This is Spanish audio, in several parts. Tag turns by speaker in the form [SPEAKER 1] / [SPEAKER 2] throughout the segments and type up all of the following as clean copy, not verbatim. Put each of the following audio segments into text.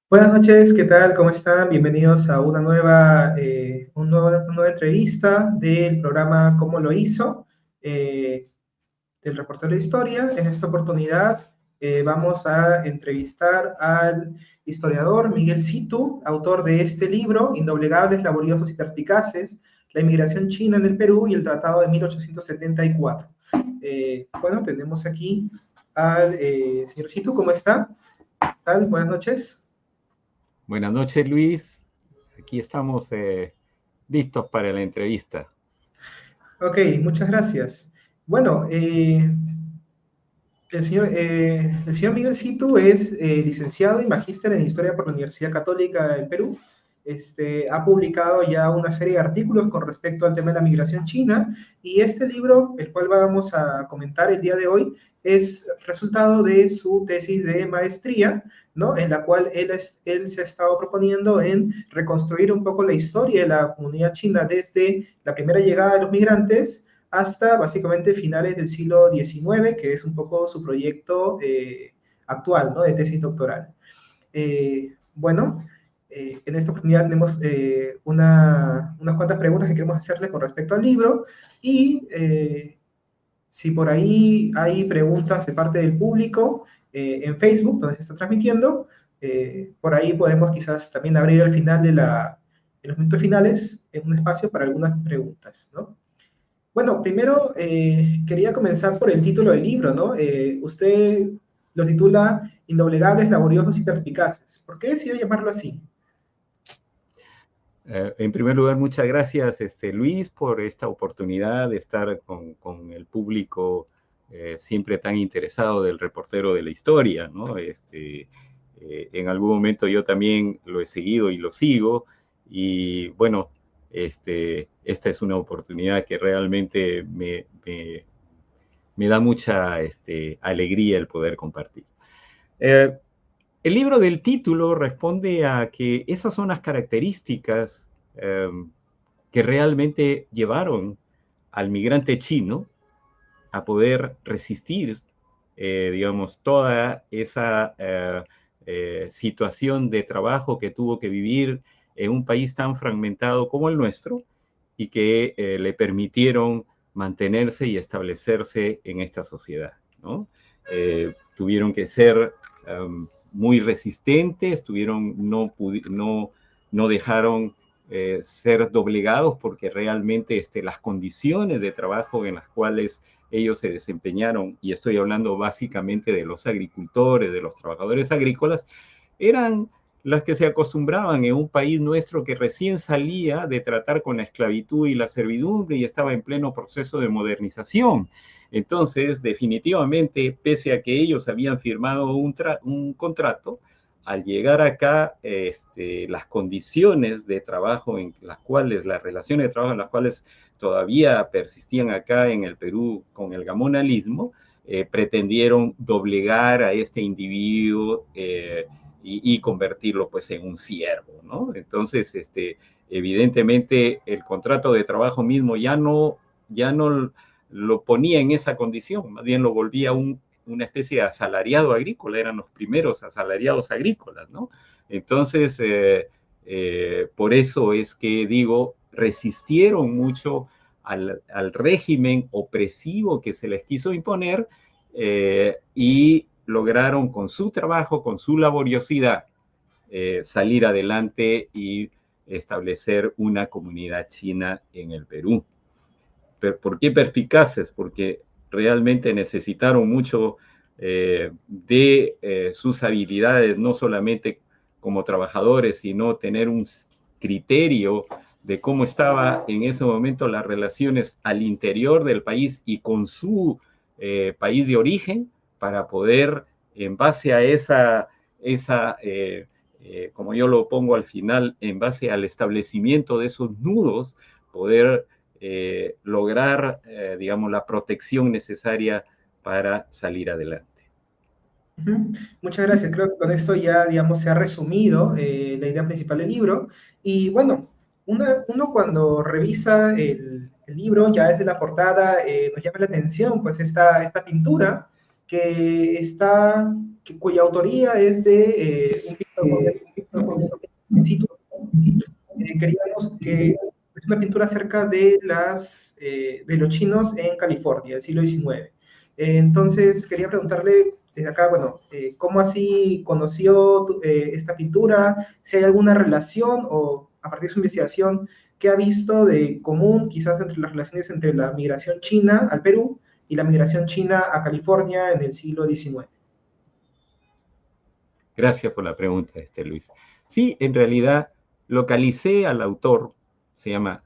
[SPEAKER 1] Buenas noches, ¿qué tal? ¿Cómo están? Bienvenidos a una nueva entrevista del programa ¿Cómo lo hizo? eh, del reportero de historia. En esta oportunidad vamos a entrevistar al historiador Miguel Situ, autor de este libro, Indoblegables, Laboriosos y Perspicaces, la inmigración china en el Perú y el Tratado de 1874. Bueno, tenemos aquí al señor Situ, ¿cómo está? ¿Qué tal? Buenas noches.
[SPEAKER 2] Buenas noches, Luis. Aquí estamos listos para la entrevista.
[SPEAKER 1] Ok, muchas gracias. Bueno, el señor Miguel Situ es licenciado y magíster en Historia por la Universidad Católica del Perú. Ha publicado ya una serie de artículos con respecto al tema de la migración china y este libro, el cual vamos a comentar el día de hoy, es resultado de su tesis de maestría, ¿no? En la cual él se ha estado proponiendo en reconstruir un poco la historia de la comunidad china desde la primera llegada de los migrantes hasta básicamente finales del siglo XIX, que es un poco su proyecto actual, ¿no? De tesis doctoral. Bueno, en esta oportunidad tenemos unas cuantas preguntas que queremos hacerle con respecto al libro y si por ahí hay preguntas de parte del público en Facebook, donde se está transmitiendo, por ahí podemos quizás también abrir al final en los minutos finales, un espacio para algunas preguntas, ¿no? Bueno, primero quería comenzar por el título del libro, ¿no? Usted lo titula Indoblegables, Laboriosos y Perspicaces. ¿Por qué decidió llamarlo así?
[SPEAKER 2] En primer lugar, muchas gracias, Luis, por esta oportunidad de estar con el público siempre tan interesado del reportero de la historia, ¿no? En algún momento yo también lo he seguido y lo sigo, y bueno, esta es una oportunidad que realmente me da mucha alegría el poder compartir. Eh, El libro del título responde a que esas son las características que realmente llevaron al migrante chino a poder resistir, digamos, toda esa situación de trabajo que tuvo que vivir en un país tan fragmentado como el nuestro y que le permitieron mantenerse y establecerse en esta sociedad, ¿no? Tuvieron que ser muy resistentes, no dejaron ser doblegados porque realmente las condiciones de trabajo en las cuales ellos se desempeñaron, y estoy hablando básicamente de los agricultores, de los trabajadores agrícolas, eran las que se acostumbraban en un país nuestro que recién salía de tratar con la esclavitud y la servidumbre y estaba en pleno proceso de modernización. Entonces, definitivamente, pese a que ellos habían firmado un contrato, al llegar acá, las condiciones de trabajo en las cuales, las relaciones de trabajo en las cuales todavía persistían acá en el Perú con el gamonalismo, pretendieron doblegar a este individuo y convertirlo pues en un siervo, ¿no? Entonces, evidentemente el contrato de trabajo mismo ya no lo ponía en esa condición, más bien lo volvía una especie de asalariado agrícola, eran los primeros asalariados agrícolas, ¿no? Entonces, por eso es que digo, resistieron mucho al régimen opresivo que se les quiso imponer y lograron con su trabajo, con su laboriosidad, salir adelante y establecer una comunidad china en el Perú. ¿Por qué perspicaces? Porque realmente necesitaron mucho de sus habilidades, no solamente como trabajadores, sino tener un criterio de cómo estaba en ese momento las relaciones al interior del país y con su país de origen para poder, en base a como yo lo pongo al final, en base al establecimiento de esos nudos, poder lograr, digamos, la protección necesaria para salir adelante.
[SPEAKER 1] Ujú. Muchas gracias. Creo que con esto ya, digamos, se ha resumido la idea principal del libro. Y bueno, uno cuando revisa el libro, ya desde la portada, nos llama la atención, pues, esta pintura cuya autoría es de un pintor Sí, queríamos que es una pintura acerca de de los chinos en California, del siglo XIX. Entonces, quería preguntarle desde acá, bueno, ¿cómo así conoció esta pintura? Si hay alguna relación o a partir de su investigación, ¿qué ha visto de común quizás entre las relaciones entre la migración china al Perú y la migración china a California en el siglo XIX?
[SPEAKER 2] Gracias por la pregunta, Luis. Sí, en realidad localicé al autor, se llama,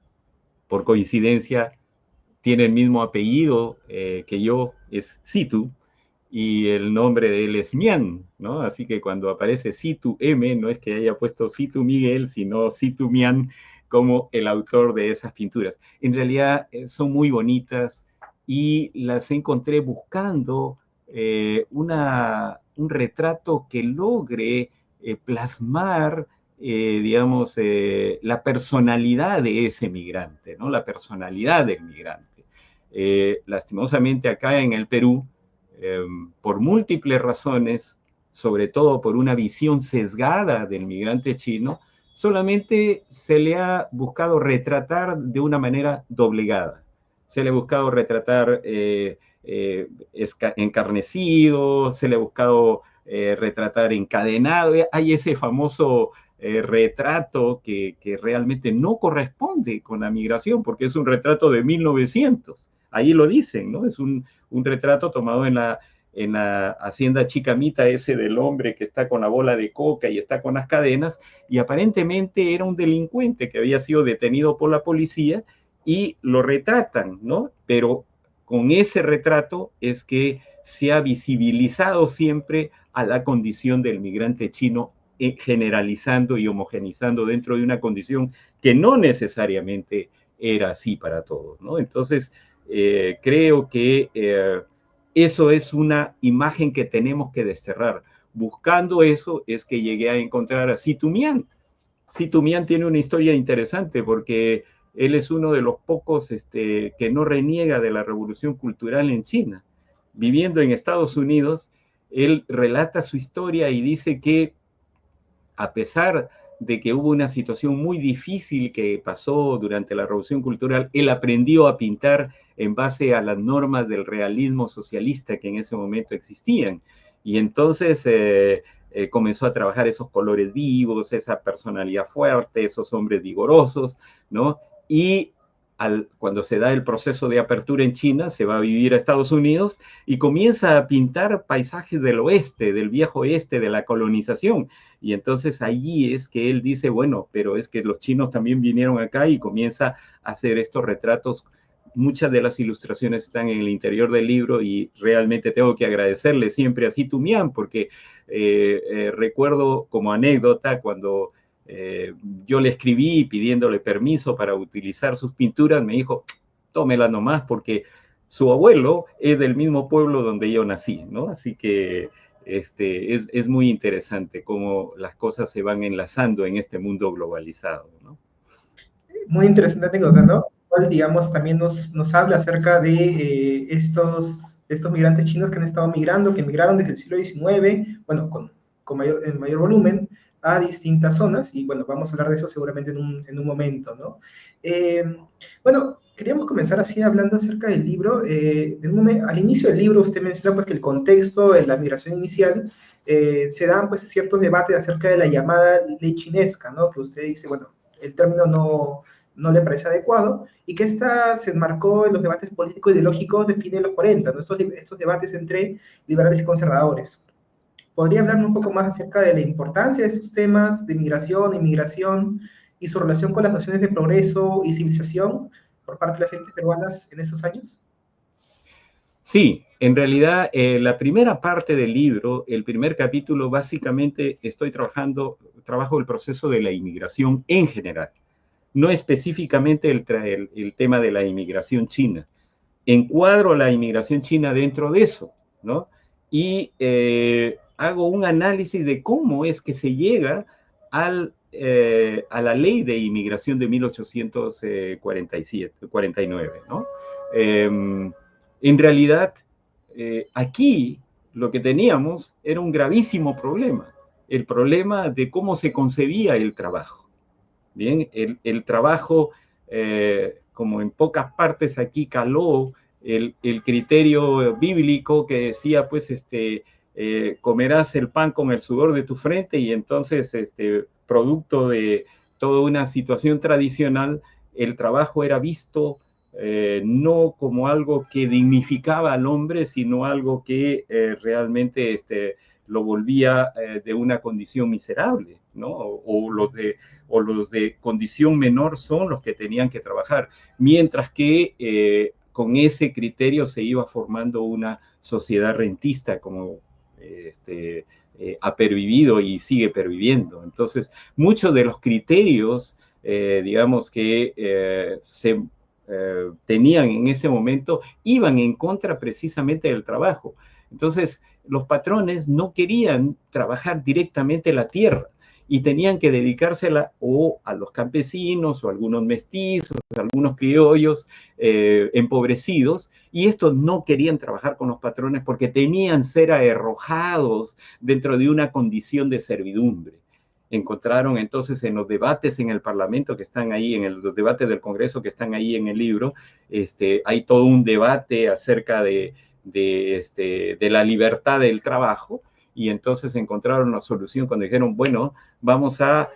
[SPEAKER 2] por coincidencia, tiene el mismo apellido que yo, es Situ, y el nombre de él es Mian, ¿no? Así que cuando aparece Situ M, no es que haya puesto Situ Miguel, sino Situ Mian como el autor de esas pinturas. En realidad son muy bonitas y las encontré buscando un retrato que logre plasmar, digamos, la personalidad de ese migrante, ¿no? La personalidad del migrante. Lastimosamente acá en el Perú, por múltiples razones, sobre todo por una visión sesgada del migrante chino, solamente se le ha buscado retratar de una manera doblegada. Se le ha buscado retratar encarnecido, se le ha buscado retratar encadenado. Hay ese famoso retrato que realmente no corresponde con la migración, porque es un retrato de 1900. Ahí lo dicen, ¿no? Es un retrato tomado en la hacienda Chicamita, ese del hombre que está con la bola de coca y está con las cadenas, y aparentemente era un delincuente que había sido detenido por la policía y lo retratan, ¿no? Pero con ese retrato es que se ha visibilizado siempre a la condición del migrante chino, generalizando y homogenizando dentro de una condición que no necesariamente era así para todos, ¿no? Entonces, creo que eso es una imagen que tenemos que desterrar. Buscando eso es que llegué a encontrar a Situ Mian. Situ Mian tiene una historia interesante porque él es uno de los pocos que no reniega de la revolución cultural en China. Viviendo en Estados Unidos, él relata su historia y dice que a pesar de que hubo una situación muy difícil que pasó durante la Revolución Cultural, él aprendió a pintar en base a las normas del realismo socialista que en ese momento existían. Y entonces comenzó a trabajar esos colores vivos, esa personalidad fuerte, esos hombres vigorosos, ¿no? Y cuando se da el proceso de apertura en China, se va a vivir a Estados Unidos y comienza a pintar paisajes del oeste, del viejo oeste, de la colonización. Y entonces allí es que él dice, bueno, pero es que los chinos también vinieron acá y comienza a hacer estos retratos. Muchas de las ilustraciones están en el interior del libro y realmente tengo que agradecerle siempre a Situ Mian porque recuerdo como anécdota cuando yo le escribí pidiéndole permiso para utilizar sus pinturas, me dijo, tómela nomás porque su abuelo es del mismo pueblo donde yo nací, ¿no? Así que es muy interesante cómo las cosas se van enlazando en este mundo globalizado, ¿no?
[SPEAKER 1] Muy interesante anécdota, ¿no? Igual, digamos, también nos habla acerca de estos migrantes chinos que han estado migrando, que migraron desde el siglo XIX, bueno, en mayor volumen, a distintas zonas, y bueno, vamos a hablar de eso seguramente en un momento, ¿no? Eh, bueno, queríamos comenzar así hablando acerca del libro. Al inicio del libro usted menciona pues que el contexto de la migración inicial se dan pues ciertos debates acerca de la llamada ley chinesca, ¿no? Que usted dice, bueno, el término no le parece adecuado, y que esta se enmarcó en los debates políticos ideológicos de fines de los 40, ¿no? Estos debates entre liberales y conservadores. ¿Podría hablarnos un poco más acerca de la importancia de estos temas de migración, inmigración y su relación con las nociones de progreso y civilización por parte de las élites peruanas en esos años?
[SPEAKER 2] Sí, en realidad la primera parte del libro, el primer capítulo, básicamente trabajo el proceso de la inmigración en general, no específicamente el tema de la inmigración china. Encuadro la inmigración china dentro de eso, ¿no? Y hago un análisis de cómo es que se llega a la ley de inmigración de 1849, ¿no? En realidad, aquí lo que teníamos era un gravísimo problema. el problema de cómo se concebía el trabajo. Bien, el trabajo, como en pocas partes aquí caló el criterio bíblico que decía, pues, comerás el pan con el sudor de tu frente, y entonces, producto de toda una situación tradicional, el trabajo era visto no como algo que dignificaba al hombre, sino algo que realmente lo volvía de una condición miserable, ¿no? O los de condición menor son los que tenían que trabajar, mientras que con ese criterio se iba formando una sociedad rentista, como ha pervivido y sigue perviviendo. Entonces, muchos de los criterios, digamos, que se tenían en ese momento, iban en contra precisamente del trabajo. Entonces, los patrones no querían trabajar directamente la tierra y tenían que dedicársela o a los campesinos o a algunos mestizos, a algunos criollos empobrecidos, y estos no querían trabajar con los patrones porque temían ser arrojados dentro de una condición de servidumbre. Encontraron entonces en los debates en el Parlamento que están ahí, en los debates del Congreso que están ahí en el libro, hay todo un debate acerca de la libertad del trabajo, y entonces encontraron una solución cuando dijeron, bueno, vamos a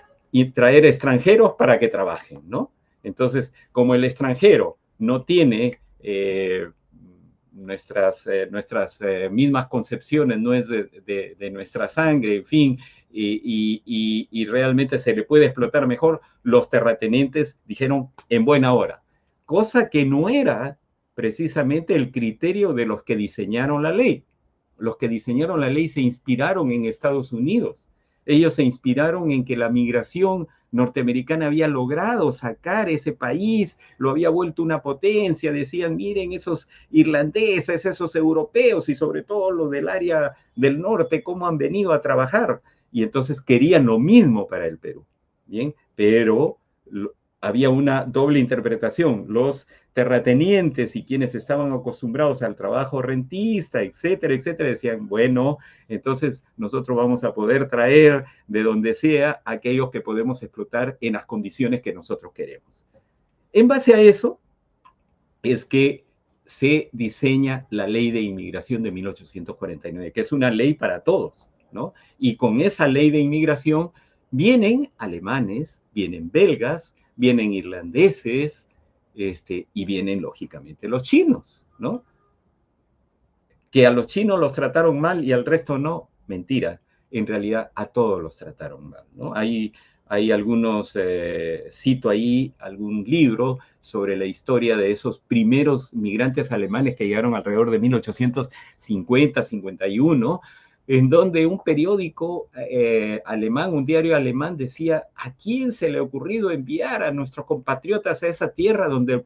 [SPEAKER 2] traer extranjeros para que trabajen, ¿no? Entonces, como el extranjero no tiene nuestras mismas concepciones, no es de nuestra sangre, en fin, y realmente se le puede explotar mejor, los terratenientes dijeron en buena hora, cosa que no era precisamente el criterio de los que diseñaron la ley. Los que diseñaron la ley se inspiraron en Estados Unidos. Ellos se inspiraron en que la migración norteamericana había logrado sacar ese país, lo había vuelto una potencia. Decían, miren esos irlandeses, esos europeos y sobre todo los del área del norte, cómo han venido a trabajar. Y entonces querían lo mismo para el Perú. Bien, pero había una doble interpretación. Los terratenientes y quienes estaban acostumbrados al trabajo rentista, etcétera, etcétera, decían, bueno, entonces nosotros vamos a poder traer de donde sea aquellos que podemos explotar en las condiciones que nosotros queremos. En base a eso es que se diseña la Ley de Inmigración de 1849, que es una ley para todos, ¿no? Y con esa ley de inmigración vienen alemanes, vienen belgas, vienen irlandeses, y vienen, lógicamente, los chinos, ¿no? Que a los chinos los trataron mal y al resto no, mentira. En realidad, a todos los trataron mal, ¿no? Hay algunos, cito ahí algún libro sobre la historia de esos primeros migrantes alemanes que llegaron alrededor de 1850-51, en donde un periódico alemán, un diario alemán, decía, ¿a quién se le ha ocurrido enviar a nuestros compatriotas a esa tierra donde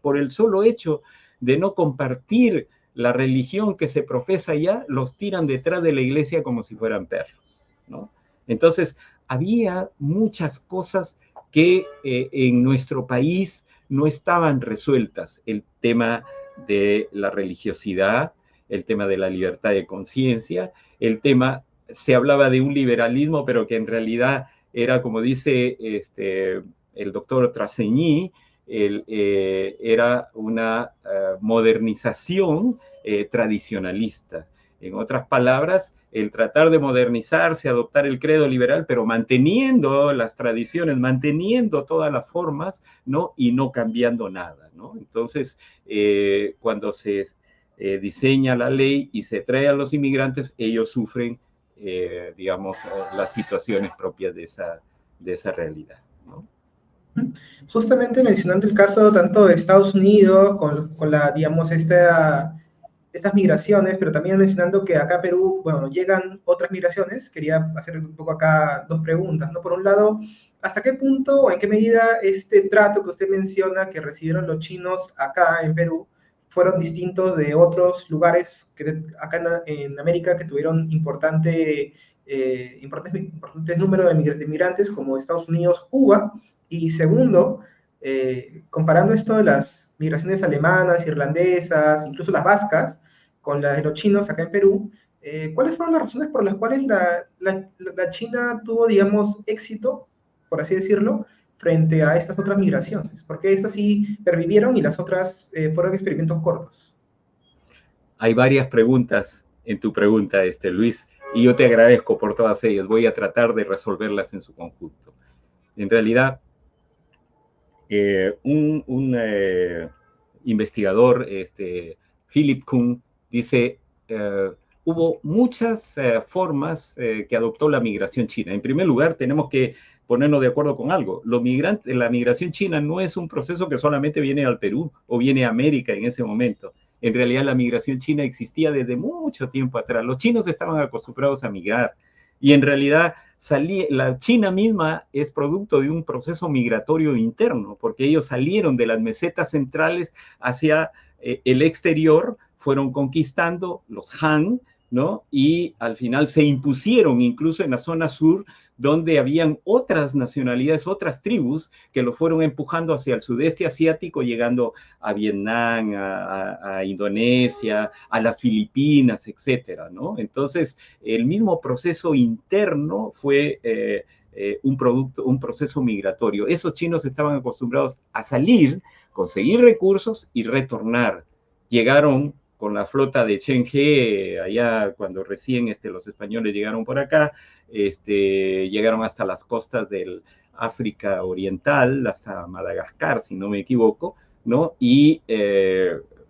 [SPEAKER 2] por el solo hecho de no compartir la religión que se profesa allá, los tiran detrás de la iglesia como si fueran perros, ¿no? Entonces, había muchas cosas que en nuestro país no estaban resueltas. El tema de la religiosidad, el tema de la libertad de conciencia, el tema, se hablaba de un liberalismo, pero que en realidad era, como dice el doctor Trasegni, era una modernización tradicionalista. En otras palabras, el tratar de modernizarse, adoptar el credo liberal, pero manteniendo las tradiciones, manteniendo todas las formas, ¿no? Y no cambiando nada, ¿no? Entonces, cuando se diseña la ley y se trae a los inmigrantes, ellos sufren, digamos, las situaciones propias de esa realidad, ¿no?
[SPEAKER 1] Justamente mencionando el caso tanto de Estados Unidos con la, digamos, estas migraciones, pero también mencionando que acá a Perú, bueno, llegan otras migraciones, quería hacer un poco acá dos preguntas, ¿no? Por un lado, ¿hasta qué punto o en qué medida este trato que usted menciona que recibieron los chinos acá en Perú fueron distintos de otros lugares que acá en América que tuvieron importantes números de migrantes como Estados Unidos, Cuba? Y segundo, comparando esto de las migraciones alemanas, irlandesas, incluso las vascas, con las de los chinos acá en Perú, ¿Cuáles fueron las razones por las cuales la China tuvo, digamos, éxito, por así decirlo, frente a estas otras migraciones? ¿Por qué estas sí pervivieron y las otras fueron experimentos cortos?
[SPEAKER 2] Hay varias preguntas en tu pregunta, Luis, y yo te agradezco por todas ellas. Voy a tratar de resolverlas en su conjunto. En realidad, un investigador, Philip Kuhn, dice, hubo muchas formas que adoptó la migración china. En primer lugar, tenemos que ponernos de acuerdo con algo. La migración china no es un proceso que solamente viene al Perú o viene a América en ese momento. En realidad, la migración china existía desde mucho tiempo atrás. Los chinos estaban acostumbrados a migrar y en realidad la China misma es producto de un proceso migratorio interno, porque ellos salieron de las mesetas centrales hacia el exterior, fueron conquistando los Han, ¿no? Y al final se impusieron incluso en la zona sur, donde habían otras nacionalidades, otras tribus que lo fueron empujando hacia el sudeste asiático, llegando a Vietnam, a Indonesia, a las Filipinas, etcétera, ¿no? Entonces, el mismo proceso interno fue un proceso migratorio. Esos chinos estaban acostumbrados a salir, conseguir recursos y retornar. Llegaron con la flota de Chenghe, allá cuando recién los españoles llegaron por acá, llegaron hasta las costas del África Oriental, hasta Madagascar, si no me equivoco, ¿no? Y,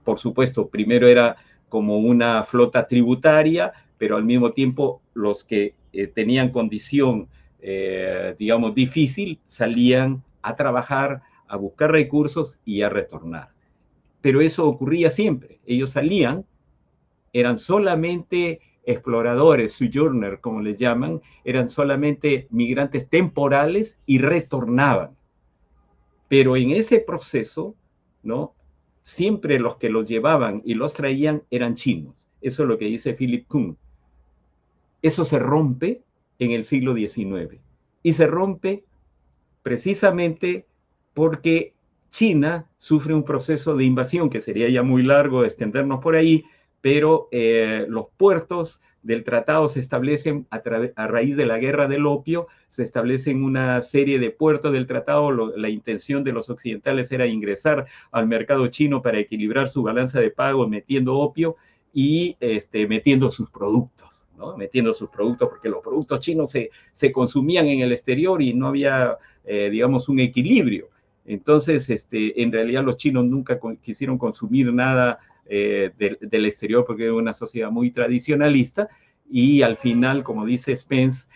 [SPEAKER 2] por supuesto, primero era como una flota tributaria, pero al mismo tiempo los que tenían condición, digamos, difícil, salían a trabajar, a buscar recursos y a retornar. Pero eso ocurría siempre. Ellos salían, eran solamente exploradores, sojourner, como les llaman, eran solamente migrantes temporales y retornaban. Pero en ese proceso, ¿no? Siempre los que los llevaban y los traían eran chinos. Eso es lo que dice Philip Kuhn. Eso se rompe en el siglo XIX. Y se rompe precisamente porque China sufre un proceso de invasión, que sería ya muy largo extendernos por ahí, pero los puertos del tratado se establecen a raíz de la guerra del opio, se establecen una serie de puertos del tratado. La intención de los occidentales era ingresar al mercado chino para equilibrar su balanza de pago metiendo opio y metiendo sus productos, ¿no? Metiendo sus productos, porque los productos chinos se consumían en el exterior y no había, digamos, un equilibrio. Entonces, en realidad los chinos nunca quisieron consumir nada del exterior porque era una sociedad muy tradicionalista y al final, como dice Spence,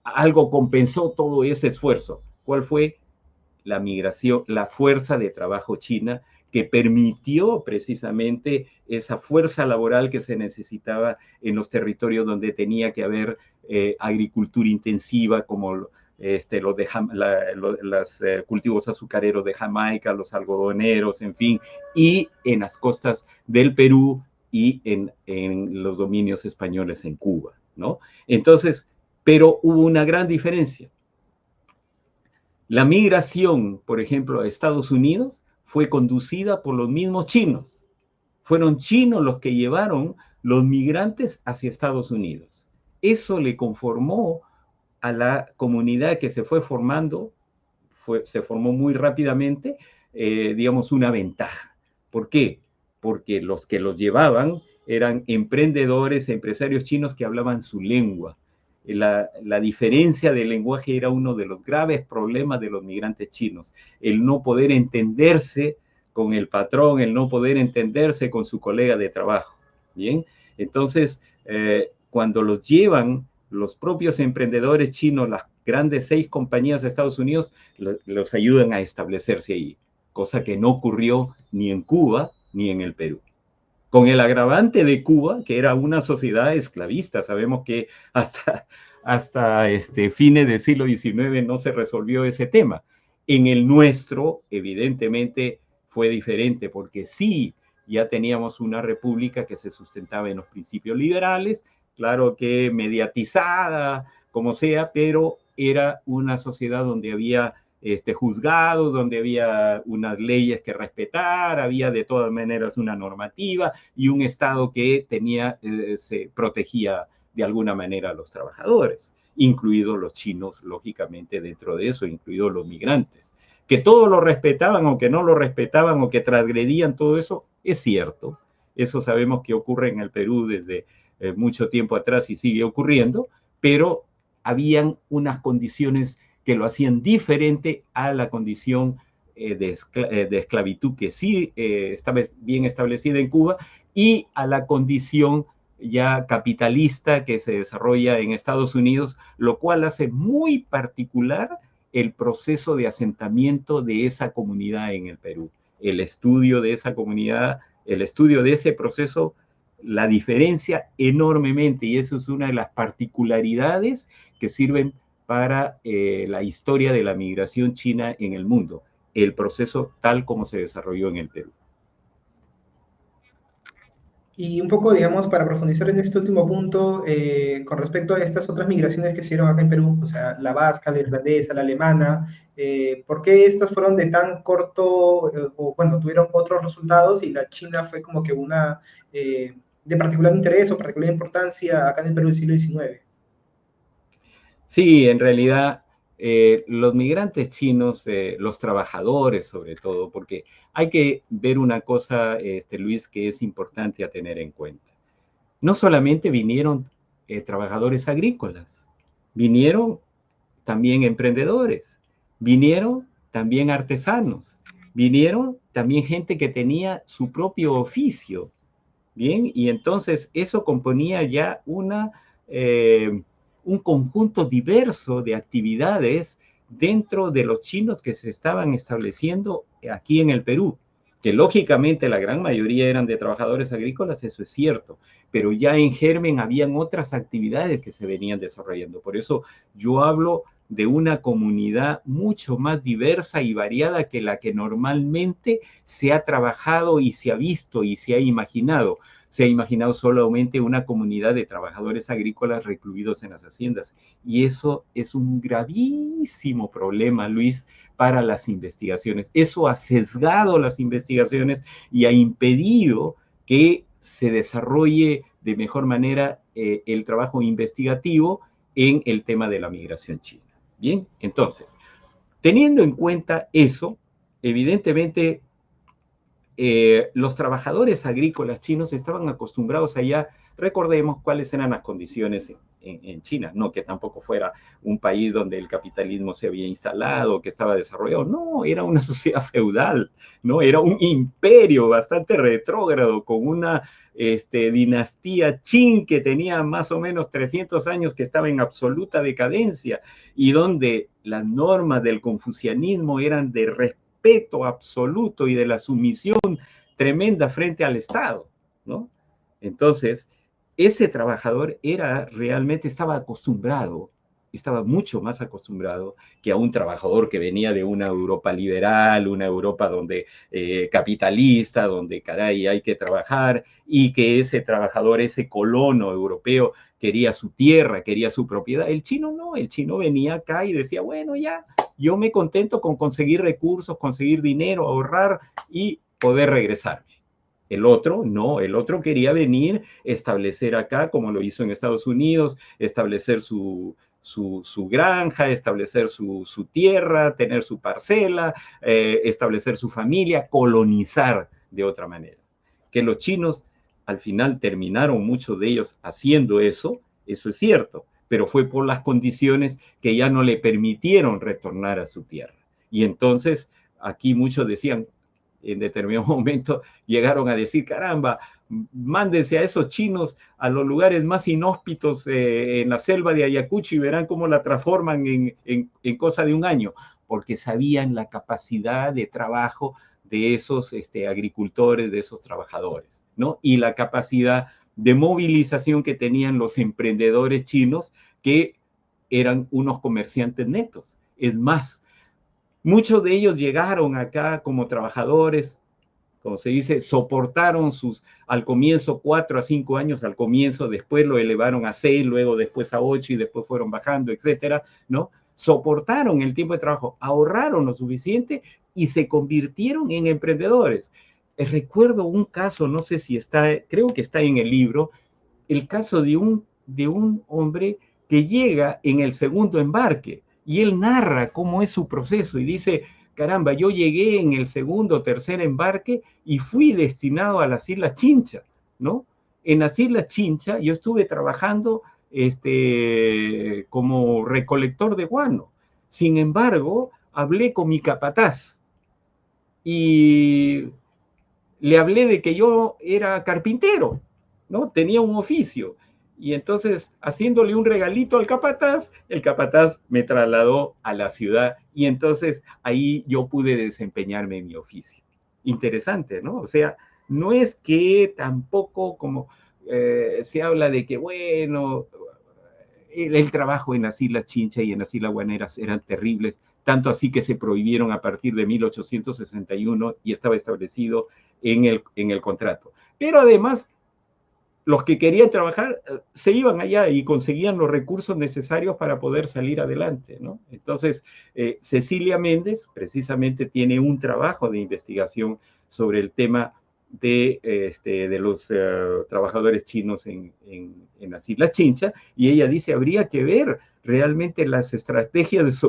[SPEAKER 2] algo compensó todo ese esfuerzo. ¿Cuál fue? La migración, la fuerza de trabajo china que permitió precisamente esa fuerza laboral que se necesitaba en los territorios donde tenía que haber agricultura intensiva, como los cultivos azucareros de Jamaica, los algodoneros, en fin, y en las costas del Perú y en los dominios españoles en Cuba, ¿no? Entonces, pero hubo una gran diferencia. La migración, por ejemplo, a Estados Unidos fue conducida por los mismos chinos. Fueron chinos los que llevaron los migrantes hacia Estados Unidos. Eso le conformó a la comunidad que se fue formando, se formó muy rápidamente, digamos, una ventaja. ¿Por qué? Porque los que los llevaban eran emprendedores, empresarios chinos que hablaban su lengua. La diferencia del lenguaje era uno de los graves problemas de los migrantes chinos, el no poder entenderse con el patrón, el no poder entenderse con su colega de trabajo. Bien, entonces, cuando los llevan los propios emprendedores chinos, las grandes 6 compañías de Estados Unidos, los ayudan a establecerse ahí, cosa que no ocurrió ni en Cuba ni en el Perú. Con el agravante de Cuba, que era una sociedad esclavista. Sabemos que hasta fines del siglo XIX no se resolvió ese tema. En el nuestro, evidentemente, fue diferente, porque sí, ya teníamos una república que se sustentaba en los principios liberales, claro que mediatizada, como sea, pero era una sociedad donde había juzgados, donde había unas leyes que respetar, había de todas maneras una normativa y un Estado que se protegía de alguna manera a los trabajadores, incluidos los chinos, lógicamente, dentro de eso, incluidos los migrantes. Que todos lo respetaban o que no lo respetaban o que transgredían todo eso, es cierto. Eso sabemos que ocurre en el Perú desde mucho tiempo atrás y sigue ocurriendo, pero habían unas condiciones que lo hacían diferente a la condición de esclavitud que sí estaba bien establecida en Cuba y a la condición ya capitalista que se desarrolla en Estados Unidos, lo cual hace muy particular el proceso de asentamiento de esa comunidad en el Perú. El estudio de esa comunidad, el estudio de ese proceso, la diferencia enormemente, y eso es una de las particularidades que sirven para la historia de la migración china en el mundo, el proceso tal como se desarrolló en el Perú.
[SPEAKER 1] Y un poco, digamos, para profundizar en este último punto, con respecto a estas otras migraciones que se dieron acá en Perú, o sea, la vasca, la irlandesa, la alemana, ¿por qué estas fueron de tan corto, o bueno, tuvieron otros resultados y la China fue como que una de particular interés o particular importancia acá en el Perú del siglo XIX?
[SPEAKER 2] Sí, en realidad los migrantes chinos, los trabajadores sobre todo, porque hay que ver una cosa, Luis, que es importante a tener en cuenta. No solamente vinieron trabajadores agrícolas, vinieron también emprendedores, vinieron también artesanos, vinieron también gente que tenía su propio oficio, ¿bien? Y entonces eso componía ya un conjunto diverso de actividades dentro de los chinos que se estaban estableciendo aquí en el Perú, que lógicamente la gran mayoría eran de trabajadores agrícolas, eso es cierto, pero ya en germen habían otras actividades que se venían desarrollando. Por eso yo hablo de una comunidad mucho más diversa y variada que la que normalmente se ha trabajado y se ha visto y se ha imaginado. Se ha imaginado solamente una comunidad de trabajadores agrícolas recluidos en las haciendas. Y eso es un gravísimo problema, Luis, para las investigaciones. Eso ha sesgado las investigaciones y ha impedido que se desarrolle de mejor manera el trabajo investigativo en el tema de la migración china. Bien, entonces, teniendo en cuenta eso, evidentemente los trabajadores agrícolas chinos estaban acostumbrados allá. Recordemos cuáles eran las condiciones en China, no que tampoco fuera un país donde el capitalismo se había instalado, que estaba desarrollado, no, era una sociedad feudal, no, era un imperio bastante retrógrado con una dinastía Qin que tenía más o menos 300 años, que estaba en absoluta decadencia y donde las normas del confucianismo eran de respeto absoluto y de la sumisión tremenda frente al Estado, ¿no? Entonces, ese trabajador estaba acostumbrado, estaba mucho más acostumbrado que a un trabajador que venía de una Europa liberal, una Europa donde capitalista, donde caray hay que trabajar, y que ese trabajador, ese colono europeo, quería su tierra, quería su propiedad. El chino no, el chino venía acá y decía, bueno, ya, yo me contento con conseguir recursos, conseguir dinero, ahorrar y poder regresarme. El otro, no, el otro quería venir, establecer acá, como lo hizo en Estados Unidos, establecer su granja, establecer su tierra, tener su parcela, establecer su familia, colonizar de otra manera. Que los chinos al final terminaron muchos de ellos haciendo eso es cierto, pero fue por las condiciones que ya no le permitieron retornar a su tierra. Y entonces aquí muchos decían, en determinado momento llegaron a decir, caramba, mándense a esos chinos a los lugares más inhóspitos en la selva de Ayacucho y verán cómo la transforman en cosa de un año, porque sabían la capacidad de trabajo de esos agricultores, de esos trabajadores, ¿no? Y la capacidad de movilización que tenían los emprendedores chinos, que eran unos comerciantes netos. Es más, muchos de ellos llegaron acá como trabajadores, como se dice, soportaron al comienzo 4 a 5 años, al comienzo, después lo elevaron a 6, luego después a 8 y después fueron bajando, etcétera, ¿no? soportaron el tiempo de trabajo, ahorraron lo suficiente y se convirtieron en emprendedores. Recuerdo un caso, no sé si está, creo que está en el libro, el caso de un hombre que llega en el segundo embarque y él narra cómo es su proceso y dice, caramba, yo llegué en el segundo o tercer embarque y fui destinado a las Islas Chincha, ¿no? En las Islas Chincha yo estuve trabajando como recolector de guano. Sin embargo, hablé con mi capataz y le hablé de que yo era carpintero, ¿no? Tenía un oficio. Y entonces, haciéndole un regalito al capataz, el capataz me trasladó a la ciudad y entonces ahí yo pude desempeñarme en mi oficio. Interesante, ¿no? O sea, no es que tampoco como se habla de que, bueno, el trabajo en las Islas Chincha y en las Islas Guaneras eran terribles, tanto así que se prohibieron a partir de 1861 y estaba establecido en el contrato. Pero además, los que querían trabajar se iban allá y conseguían los recursos necesarios para poder salir adelante, ¿no? Entonces, Cecilia Méndez precisamente tiene un trabajo de investigación sobre el tema de los trabajadores chinos en las Islas Chincha, y ella dice, habría que ver realmente las estrategias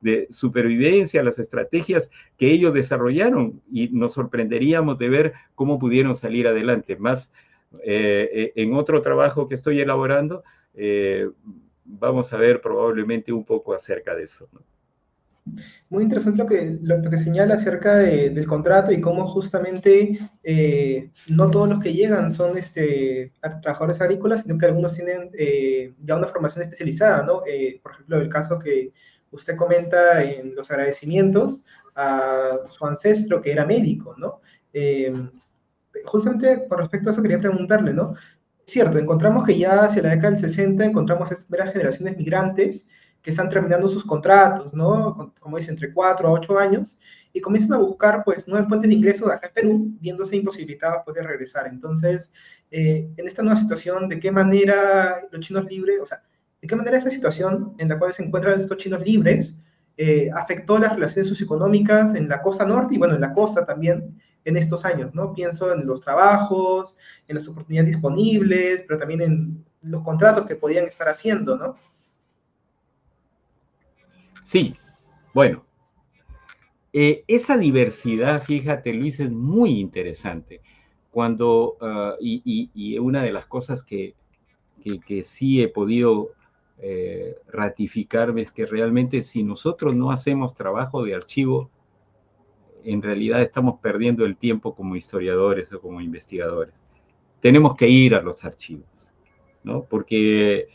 [SPEAKER 2] de supervivencia, las estrategias que ellos desarrollaron, y nos sorprenderíamos de ver cómo pudieron salir adelante. Más en otro trabajo que estoy elaborando, vamos a ver probablemente un poco acerca de eso, ¿no?
[SPEAKER 1] Muy interesante lo que señala acerca del contrato y cómo justamente no todos los que llegan son trabajadores agrícolas, sino que algunos tienen ya una formación especializada, ¿no? Por ejemplo, el caso que usted comenta en los agradecimientos a su ancestro que era médico, ¿no? Justamente con respecto a eso quería preguntarle, ¿no? Es cierto, encontramos que ya hacia la década del 60 encontramos estas primeras generaciones migrantes que están terminando sus contratos, ¿no? Como dice, entre 4 a 8 años, y comienzan a buscar, pues, nuevas fuentes de ingresos acá en Perú, viéndose imposibilitadas, pues, de regresar. Entonces, en esta nueva situación, ¿de qué manera los chinos libres, o sea, de qué manera esa situación en la cual se encuentran estos chinos libres afectó las relaciones socioeconómicas en la costa norte y, bueno, en la costa también, en estos años, ¿no? Pienso en los trabajos, en las oportunidades disponibles, pero también en los contratos que podían estar haciendo, ¿no?
[SPEAKER 2] Sí, bueno, esa diversidad, fíjate, Luis, es muy interesante. Cuando, y una de las cosas que sí he podido ratificarme es que realmente si nosotros no hacemos trabajo de archivo, en realidad estamos perdiendo el tiempo como historiadores o como investigadores. Tenemos que ir a los archivos, ¿no? Porque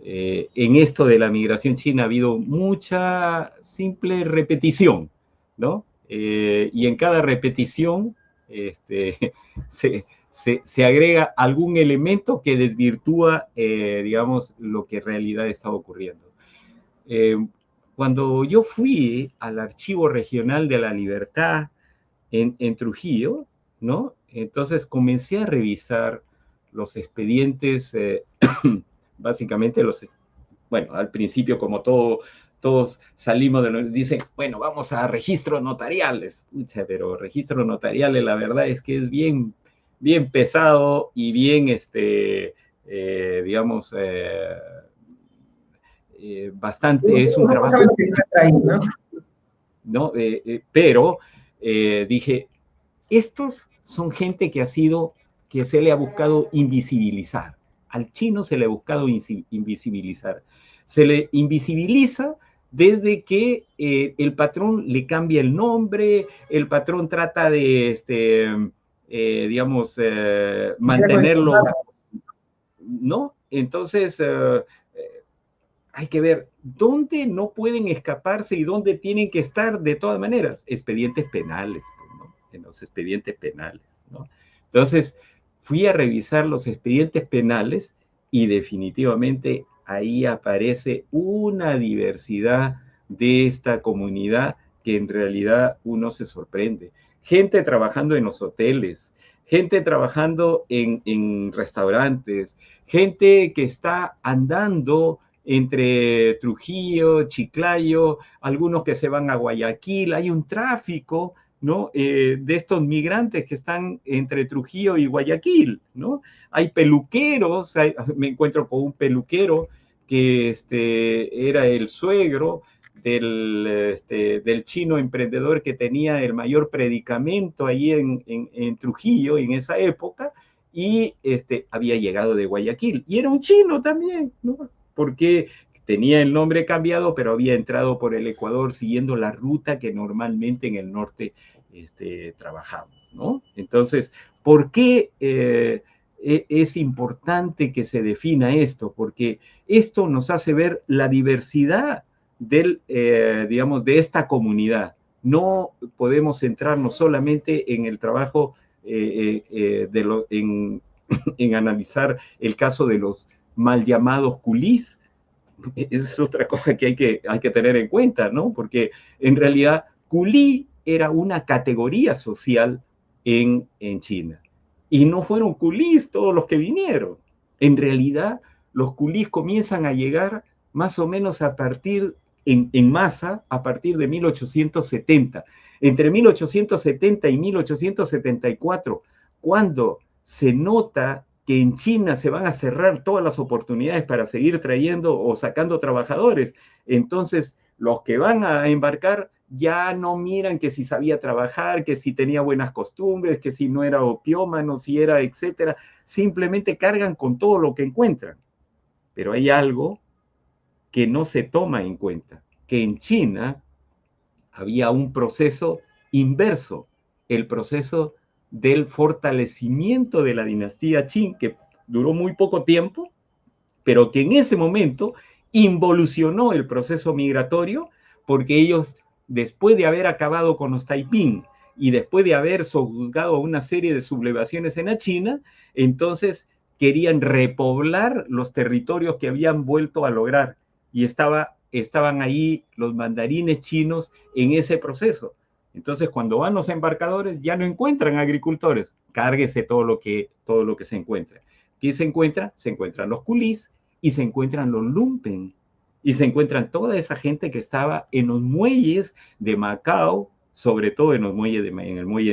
[SPEAKER 2] en esto de la migración china ha habido mucha simple repetición, ¿no? Y en cada repetición se agrega algún elemento que desvirtúa, digamos, lo que en realidad está ocurriendo. Cuando yo fui al Archivo Regional de la Libertad en Trujillo, ¿no? Entonces comencé a revisar los expedientes, básicamente bueno, al principio como todos salimos dicen, bueno, vamos a registros notariales. Pucha, pero registros notariales, la verdad es que es bien, bien pesado y bien, digamos, bastante, es un
[SPEAKER 1] Uno
[SPEAKER 2] trabajo,
[SPEAKER 1] sabe lo que encuentra ahí, ¿no?
[SPEAKER 2] ¿no? Pero dije, estos son gente que se le ha buscado invisibilizar. Al chino se le ha buscado invisibilizar. Se le invisibiliza desde que el patrón le cambia el nombre, el patrón trata de, digamos, mantenerlo, ¿no? Entonces, hay que ver dónde no pueden escaparse y dónde tienen que estar de todas maneras. Expedientes penales, pues, ¿no? En los expedientes penales, ¿no? Entonces, fui a revisar los expedientes penales y definitivamente ahí aparece una diversidad de esta comunidad que en realidad uno se sorprende. Gente trabajando en los hoteles, gente trabajando en restaurantes, gente que está andando entre Trujillo, Chiclayo, algunos que se van a Guayaquil, hay un tráfico, ¿no? De estos migrantes que están entre Trujillo y Guayaquil, ¿no? Hay peluqueros, me encuentro con un peluquero que era el suegro del chino emprendedor que tenía el mayor predicamento ahí en Trujillo en esa época, y había llegado de Guayaquil, y era un chino también, ¿no? Porque tenía el nombre cambiado, pero había entrado por el Ecuador siguiendo la ruta que normalmente en el norte trabajamos, ¿no? Entonces, ¿por qué es importante que se defina esto? Porque esto nos hace ver la diversidad digamos, de esta comunidad. No podemos centrarnos solamente en el trabajo, en analizar el caso de los mal llamados culís. Es otra cosa que hay que tener en cuenta, ¿no? Porque en realidad culí era una categoría social en China. Y no fueron culís todos los que vinieron. En realidad, los culís comienzan a llegar más o menos a partir, en masa, a partir de 1870. Entre 1870 y 1874, cuando se nota que en China se van a cerrar todas las oportunidades para seguir trayendo o sacando trabajadores, entonces los que van a embarcar ya no miran que si sabía trabajar, que si tenía buenas costumbres, que si no era opiómano, si era, etcétera. Simplemente cargan con todo lo que encuentran. Pero hay algo que no se toma en cuenta, que en China había un proceso inverso, el proceso del fortalecimiento de la dinastía Qin, que duró muy poco tiempo, pero que en ese momento involucionó el proceso migratorio, porque ellos, después de haber acabado con los Taiping y después de haber sojuzgado una serie de sublevaciones en la China, entonces querían repoblar los territorios que habían vuelto a lograr, y estaban ahí los mandarines chinos en ese proceso. Entonces, cuando van los embarcadores, ya no encuentran agricultores. Cárguese todo lo que se encuentra. ¿Qué se encuentra? Se encuentran los culís y se encuentran los lumpen. Y se encuentran toda esa gente que estaba en los muelles de Macao, sobre todo en el muelle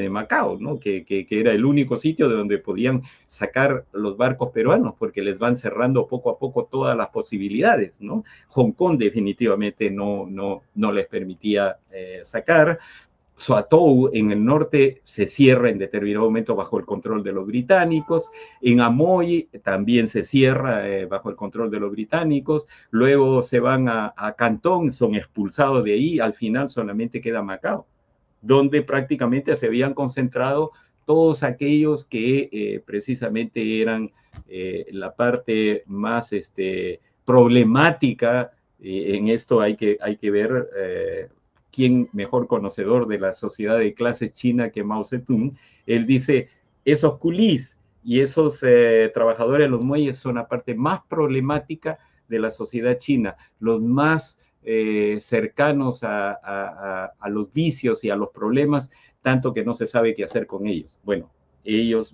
[SPEAKER 2] de Macao, ¿no? Que era el único sitio de donde podían sacar los barcos peruanos, porque les van cerrando poco a poco todas las posibilidades, ¿no? Hong Kong definitivamente no les permitía sacar. Soatou en el norte se cierra en determinado momento bajo el control de los británicos. En Amoy también se cierra bajo el control de los británicos. Luego se van a Cantón, son expulsados de ahí. Al final solamente queda Macao, donde prácticamente se habían concentrado todos aquellos que precisamente eran la parte más problemática. En esto hay que ver quién mejor conocedor de la sociedad de clases china que Mao Zedong. Él dice, esos culís y esos trabajadores de los muelles son la parte más problemática de la sociedad china, los más cercanos a los vicios y a los problemas, tanto que no se sabe qué hacer con ellos. Bueno,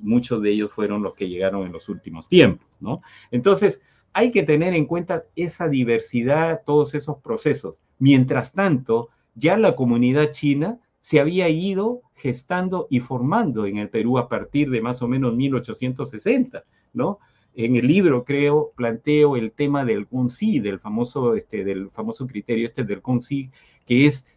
[SPEAKER 2] muchos de ellos fueron los que llegaron en los últimos tiempos, ¿no? Entonces, hay que tener en cuenta esa diversidad, todos esos procesos. Mientras tanto, ya la comunidad china se había ido gestando y formando en el Perú a partir de más o menos 1860, ¿no? En el libro, creo, planteo el tema del Gongxi, del famoso criterio del Gongxi, que es,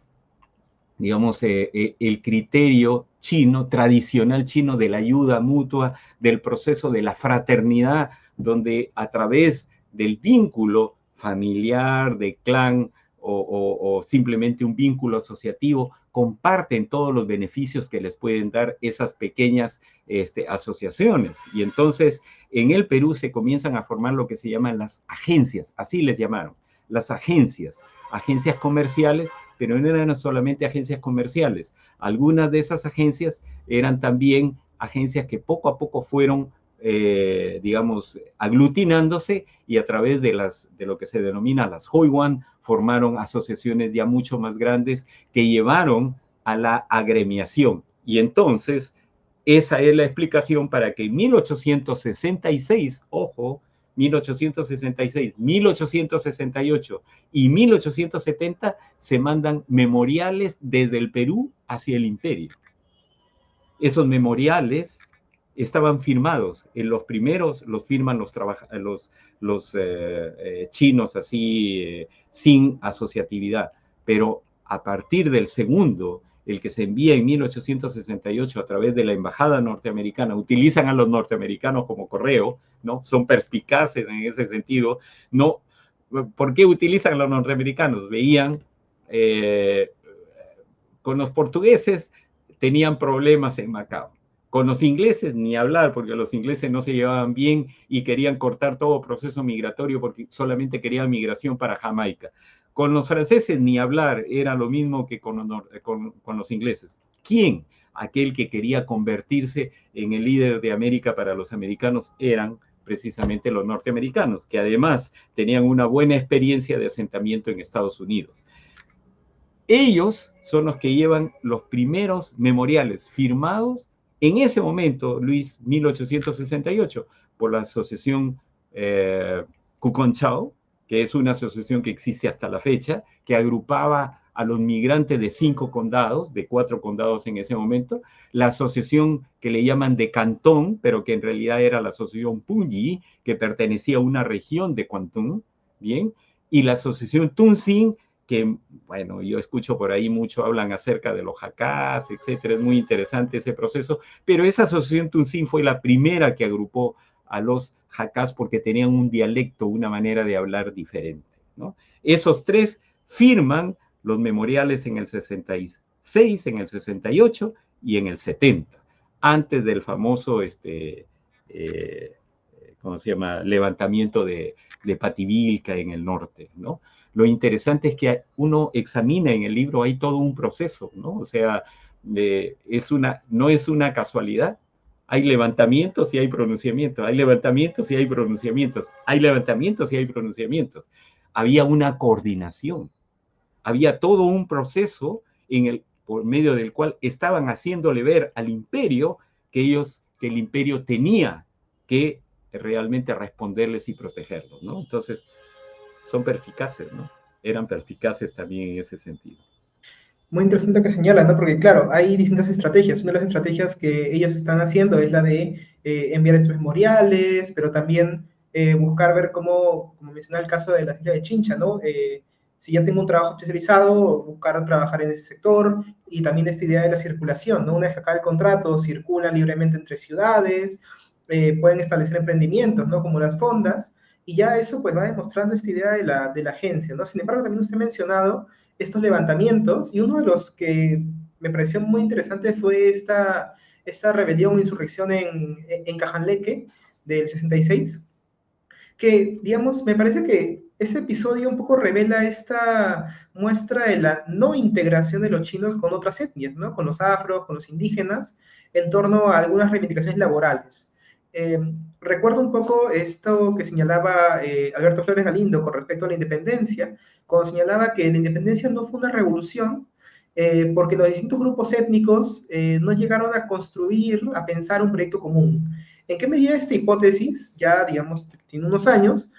[SPEAKER 2] digamos, el criterio chino, tradicional chino, de la ayuda mutua, del proceso de la fraternidad, donde a través del vínculo familiar, de clan, o simplemente un vínculo asociativo, comparten todos los beneficios que les pueden dar esas pequeñas asociaciones. Y entonces en el Perú se comienzan a formar lo que se llaman las agencias, así les llamaron, las agencias comerciales, pero no eran solamente agencias comerciales. Algunas de esas agencias eran también agencias que poco a poco fueron digamos, aglutinándose, y a través de lo que se denomina las Huiyuan formaron asociaciones ya mucho más grandes que llevaron a la agremiación. Y entonces, esa es la explicación para que en 1866, ojo, 1866, 1868 y 1870 se mandan memoriales desde el Perú hacia el imperio. Esos memoriales estaban firmados. En los primeros los firman los chinos así, sin asociatividad. Pero a partir del segundo, el que se envía en 1868 a través de la embajada norteamericana, utilizan a los norteamericanos como correo, ¿no? Son perspicaces en ese sentido. No, ¿por qué utilizan a los norteamericanos? Veían con los portugueses tenían problemas en Macao. Con los ingleses ni hablar, porque los ingleses no se llevaban bien y querían cortar todo proceso migratorio porque solamente querían migración para Jamaica. Con los franceses ni hablar, era lo mismo que con los ingleses. ¿Quién? Aquel que quería convertirse en el líder de América para los americanos eran precisamente los norteamericanos, que además tenían una buena experiencia de asentamiento en Estados Unidos. Ellos son los que llevan los primeros memoriales firmados en ese momento, Luis, 1868, por la asociación Kukonchao, que es una asociación que existe hasta la fecha, que agrupaba a los migrantes de 5 condados, de 4 condados en ese momento, la asociación que le llaman de Cantón, pero que en realidad era la asociación Punyi, que pertenecía a una región de Kwantong, ¿bien? Y la asociación Tunsin, que, bueno, yo escucho por ahí mucho, hablan acerca de los jacás, etcétera, es muy interesante ese proceso, pero esa asociación Tunsin fue la primera que agrupó a los jacás porque tenían un dialecto, una manera de hablar diferente, ¿no? Esos tres firman los memoriales en el 66, en el 68 y en el 70, antes del famoso, ¿cómo se llama?, levantamiento de Pativilca en el norte, ¿no? Lo interesante es que uno examina en el libro, hay todo un proceso, ¿no? O sea, no es una casualidad. Hay levantamientos y hay pronunciamientos, hay levantamientos y hay pronunciamientos, hay levantamientos y hay pronunciamientos. Había una coordinación, había todo un proceso por medio del cual estaban haciéndole ver al imperio que el imperio tenía que realmente responderles y protegerlos, ¿no? Entonces, son perspicaces, ¿no? Eran perspicaces también en ese sentido.
[SPEAKER 1] Muy interesante que señala, ¿no? Porque claro, hay distintas estrategias. Una de las estrategias que ellos están haciendo es la de enviar estos memoriales, pero también buscar ver cómo, como menciona el caso de la isla de Chincha, ¿no? Si ya tengo un trabajo especializado, buscar trabajar en ese sector, y también esta idea de la circulación, ¿no? Una vez que acaba el contrato, circulan libremente entre ciudades, pueden establecer emprendimientos, ¿no? Como las fondas, y ya eso pues va demostrando esta idea de la agencia, ¿no? Sin embargo, también usted ha mencionado estos levantamientos, y uno de los que me pareció muy interesante fue esta rebelión o insurrección en Cajanleque del 66, que, digamos, me parece que ese episodio un poco revela esta muestra de la no integración de los chinos con otras etnias, ¿no? Con los afros, con los indígenas, en torno a algunas reivindicaciones laborales. Recuerdo un poco esto que señalaba Alberto Flores Galindo con respecto a la independencia, cuando señalaba que la independencia no fue una revolución, porque los distintos grupos étnicos no llegaron a construir, a pensar un proyecto común. ¿En qué medida esta hipótesis, ya digamos, tiene unos años,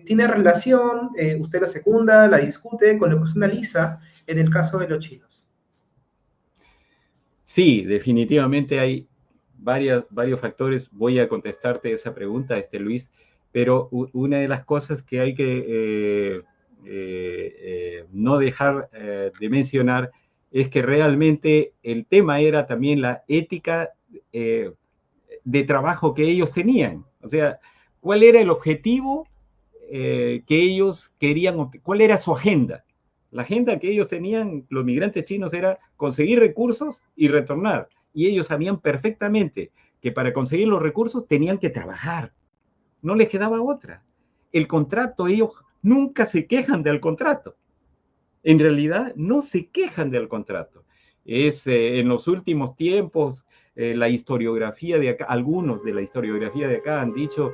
[SPEAKER 1] tiene relación, usted la secunda, la discute, con lo que usted analiza en el caso de los chinos?
[SPEAKER 2] Sí, definitivamente hay varios factores. Voy a contestarte esa pregunta, Luis, pero una de las cosas que hay que no dejar de mencionar es que realmente el tema era también la ética de trabajo que ellos tenían. O sea, ¿cuál era el objetivo que ellos querían? ¿Cuál era su agenda? La agenda que ellos tenían, los migrantes chinos, era conseguir recursos y retornar. Y ellos sabían perfectamente que para conseguir los recursos tenían que trabajar. No les quedaba otra. El contrato, ellos nunca se quejan del contrato. En realidad, no se quejan del contrato. En los últimos tiempos, la historiografía de acá, algunos de la historiografía de acá han dicho,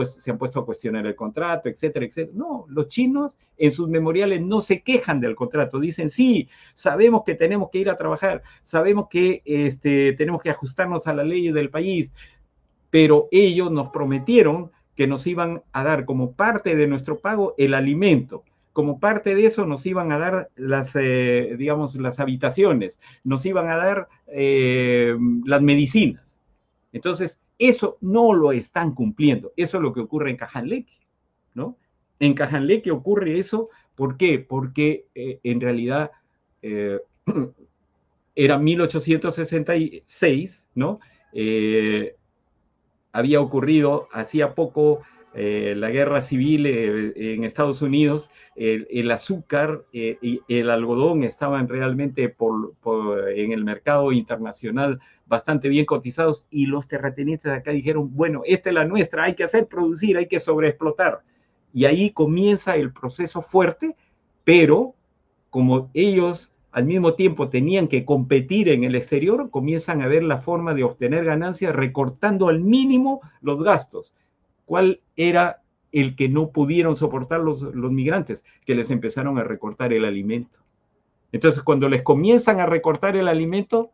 [SPEAKER 2] se han puesto a cuestionar el contrato, etcétera, etcétera. No, los chinos en sus memoriales no se quejan del contrato. Dicen, sí, sabemos que tenemos que ir a trabajar, sabemos que tenemos que ajustarnos a la ley del país, pero ellos nos prometieron que nos iban a dar como parte de nuestro pago el alimento. Como parte de eso nos iban a dar digamos, las habitaciones, nos iban a dar las medicinas. Entonces, eso no lo están cumpliendo. Eso es lo que ocurre en Cajanleque, ¿no? En Cajanleque ocurre eso, ¿por qué? Porque en realidad era 1866, ¿no? Había ocurrido hacía poco la guerra civil en Estados Unidos, el azúcar y el algodón estaban realmente en el mercado internacional bastante bien cotizados y los terratenientes acá dijeron, bueno, esta es la nuestra, hay que hacer producir, hay que sobreexplotar. Y ahí comienza el proceso fuerte, pero como ellos al mismo tiempo tenían que competir en el exterior, comienzan a ver la forma de obtener ganancias recortando al mínimo los gastos. ¿Cuál era el que no pudieron soportar los migrantes? Que les empezaron a recortar el alimento. Entonces, cuando les comienzan a recortar el alimento,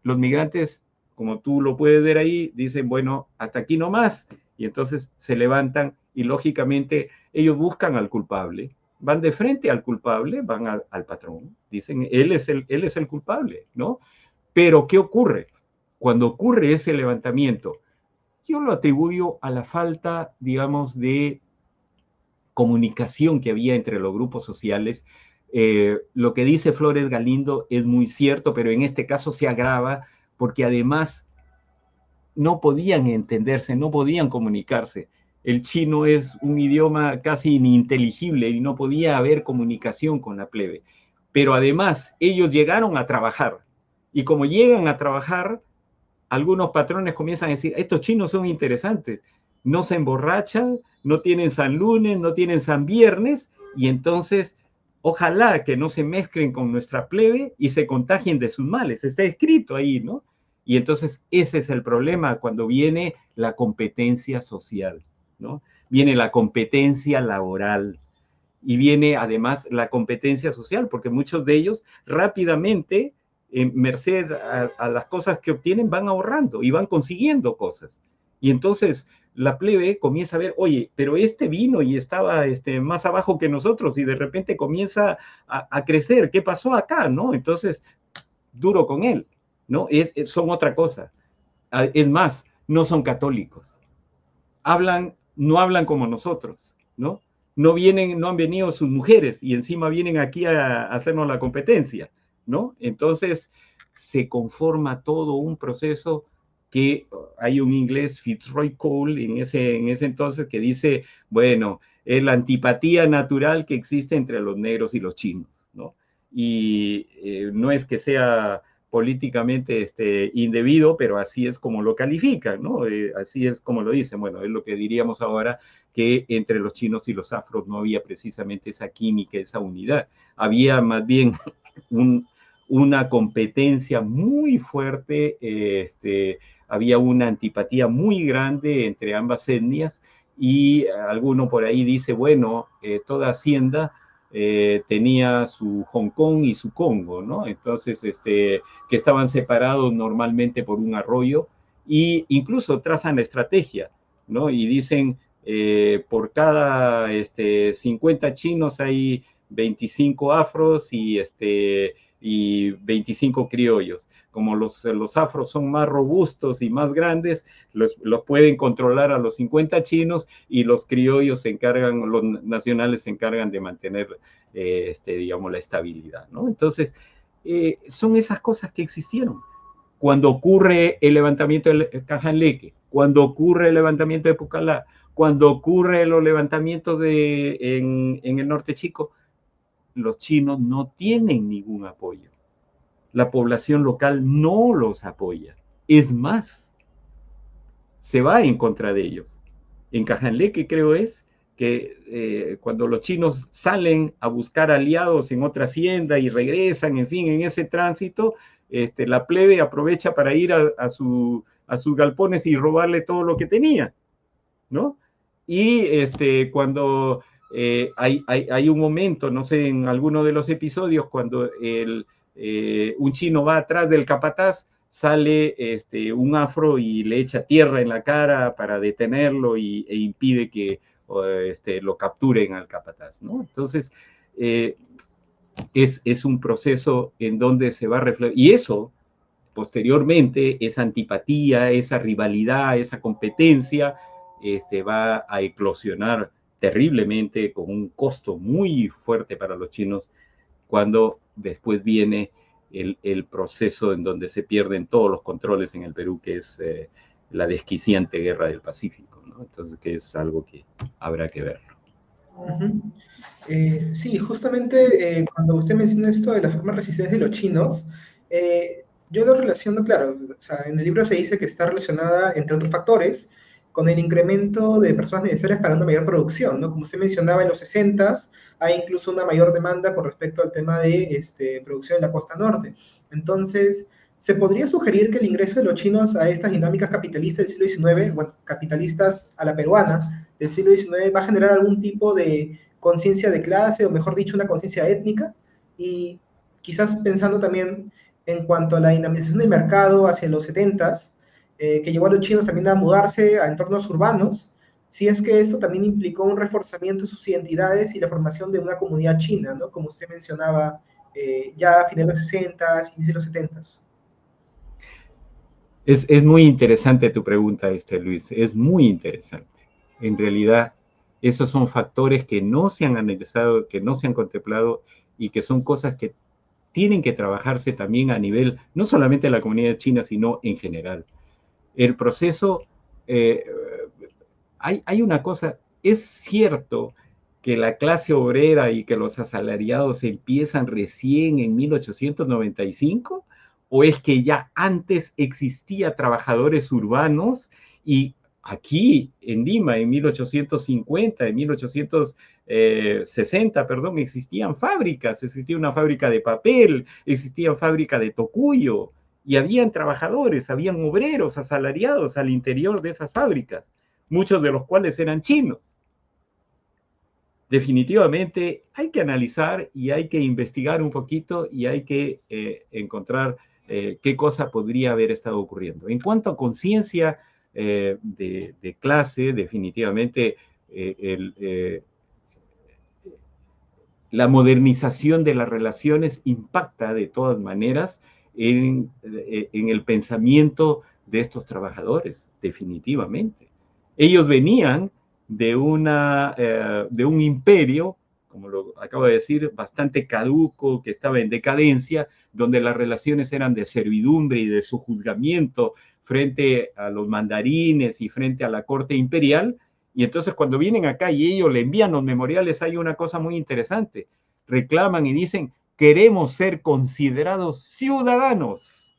[SPEAKER 2] los migrantes, como tú lo puedes ver ahí, dicen, bueno, hasta aquí nomás. Y entonces se levantan y lógicamente ellos buscan al culpable, van de frente al culpable, van al patrón, dicen, él es el culpable, ¿no? Pero, ¿qué ocurre? Cuando ocurre ese levantamiento, yo lo atribuyo a la falta, digamos, de comunicación que había entre los grupos sociales. Lo que dice Flores Galindo es muy cierto, pero en este caso se agrava porque además no podían entenderse, no podían comunicarse. El chino es un idioma casi ininteligible y no podía haber comunicación con la plebe. Pero además ellos llegaron a trabajar y como llegan a trabajar, algunos patrones comienzan a decir, estos chinos son interesantes, no se emborrachan, no tienen San Lunes, no tienen San Viernes, y entonces ojalá que no se mezclen con nuestra plebe y se contagien de sus males. Está escrito ahí, ¿no? Y entonces ese es el problema cuando viene la competencia social, ¿no? Viene la competencia laboral y viene además la competencia social, porque muchos de ellos rápidamente, merced a las cosas que obtienen, van ahorrando y van consiguiendo cosas. Y entonces la plebe comienza a ver, oye, pero este vino y estaba más abajo que nosotros y de repente comienza a crecer. ¿Qué pasó acá? ¿No? Entonces, duro con él, ¿no? Son otra cosa. Es más, no son católicos. No hablan como nosotros, ¿no? No han venido sus mujeres y encima vienen aquí a hacernos la competencia, ¿no? Entonces se conforma todo un proceso que hay un inglés, Fitzroy Cole, en ese entonces, que dice, bueno, es la antipatía natural que existe entre los negros y los chinos, ¿no? Y no es que sea políticamente indebido, pero así es como lo califican, ¿no? Así es como lo dicen. Bueno, es lo que diríamos ahora, que entre los chinos y los afros no había precisamente esa química, esa unidad. Había más bien una competencia muy fuerte, había una antipatía muy grande entre ambas etnias y alguno por ahí dice, bueno, toda hacienda tenía su Hong Kong y su Congo, ¿no? Entonces, que estaban separados normalmente por un arroyo e incluso trazan la estrategia, ¿no? Y dicen, por cada 50 chinos hay 25 afros y 25 criollos. Como los afros son más robustos y más grandes, los pueden controlar a los 50 chinos y los criollos los nacionales se encargan de mantener, digamos, la estabilidad, ¿no? Entonces, son esas cosas que existieron. Cuando ocurre el levantamiento de Cajanleque, cuando ocurre el levantamiento de Pucallá, cuando ocurre los levantamientos en el norte chico, los chinos no tienen ningún apoyo. La población local no los apoya. Es más, se va en contra de ellos. En Cajanleque creo es que cuando los chinos salen a buscar aliados en otra hacienda y regresan, en fin, en ese tránsito, la plebe aprovecha para ir a sus galpones y robarle todo lo que tenía, ¿no? Y cuando hay un momento, no sé, en alguno de los episodios, cuando un chino va atrás del capataz, sale un afro y le echa tierra en la cara para detenerlo e impide que lo capturen al capataz, ¿no? Entonces, es un proceso en donde se va a reflejar, y eso, posteriormente, esa antipatía, esa rivalidad, esa competencia, va a eclosionar terriblemente con un costo muy fuerte para los chinos cuando después viene el proceso en donde se pierden todos los controles en el Perú, que es la desquiciante guerra del Pacífico, ¿no? Entonces, que es algo que habrá que verlo.
[SPEAKER 1] Sí, justamente cuando usted menciona esto de la forma resistente de los chinos, yo lo relaciono, claro, o sea, en el libro se dice que está relacionada, entre otros factores, con el incremento de personas necesarias para una mayor producción, ¿no? Como usted mencionaba, en los 60s hay incluso una mayor demanda con respecto al tema de producción en la costa norte. Entonces, se podría sugerir que el ingreso de los chinos a estas dinámicas capitalistas del siglo XIX, bueno, capitalistas a la peruana del siglo XIX, va a generar algún tipo de conciencia de clase, o mejor dicho, una conciencia étnica, y quizás pensando también en cuanto a la dinamización del mercado hacia los 70s, que llevó a los chinos también a mudarse a entornos urbanos, si es que esto también implicó un reforzamiento de sus identidades y la formación de una comunidad china, ¿no? Como usted mencionaba, ya a finales de los 60s, inicios de los 70s.
[SPEAKER 2] Es muy interesante tu pregunta, Luis, es muy interesante. En realidad, esos son factores que no se han analizado, que no se han contemplado y que son cosas que tienen que trabajarse también a nivel, no solamente de la comunidad china, sino en general. El proceso, eh, hay una cosa, es cierto que la clase obrera y que los asalariados empiezan recién en 1895, o es que ya antes existía trabajadores urbanos y aquí en Lima en 1850, en 1860, perdón, existían fábricas, existía una fábrica de papel, existía fábrica de tocuyo y habían trabajadores, habían obreros asalariados al interior de esas fábricas, muchos de los cuales eran chinos. Definitivamente hay que analizar y hay que investigar un poquito y hay que encontrar qué cosa podría haber estado ocurriendo. En cuanto a conciencia de clase, definitivamente la modernización de las relaciones impacta de todas maneras en el pensamiento de estos trabajadores, definitivamente. Ellos venían de un imperio, como lo acabo de decir, bastante caduco, que estaba en decadencia, donde las relaciones eran de servidumbre y de sujuzgamiento frente a los mandarines y frente a la corte imperial. Y entonces cuando vienen acá y ellos le envían los memoriales, hay una cosa muy interesante. Reclaman y dicen, queremos ser considerados ciudadanos.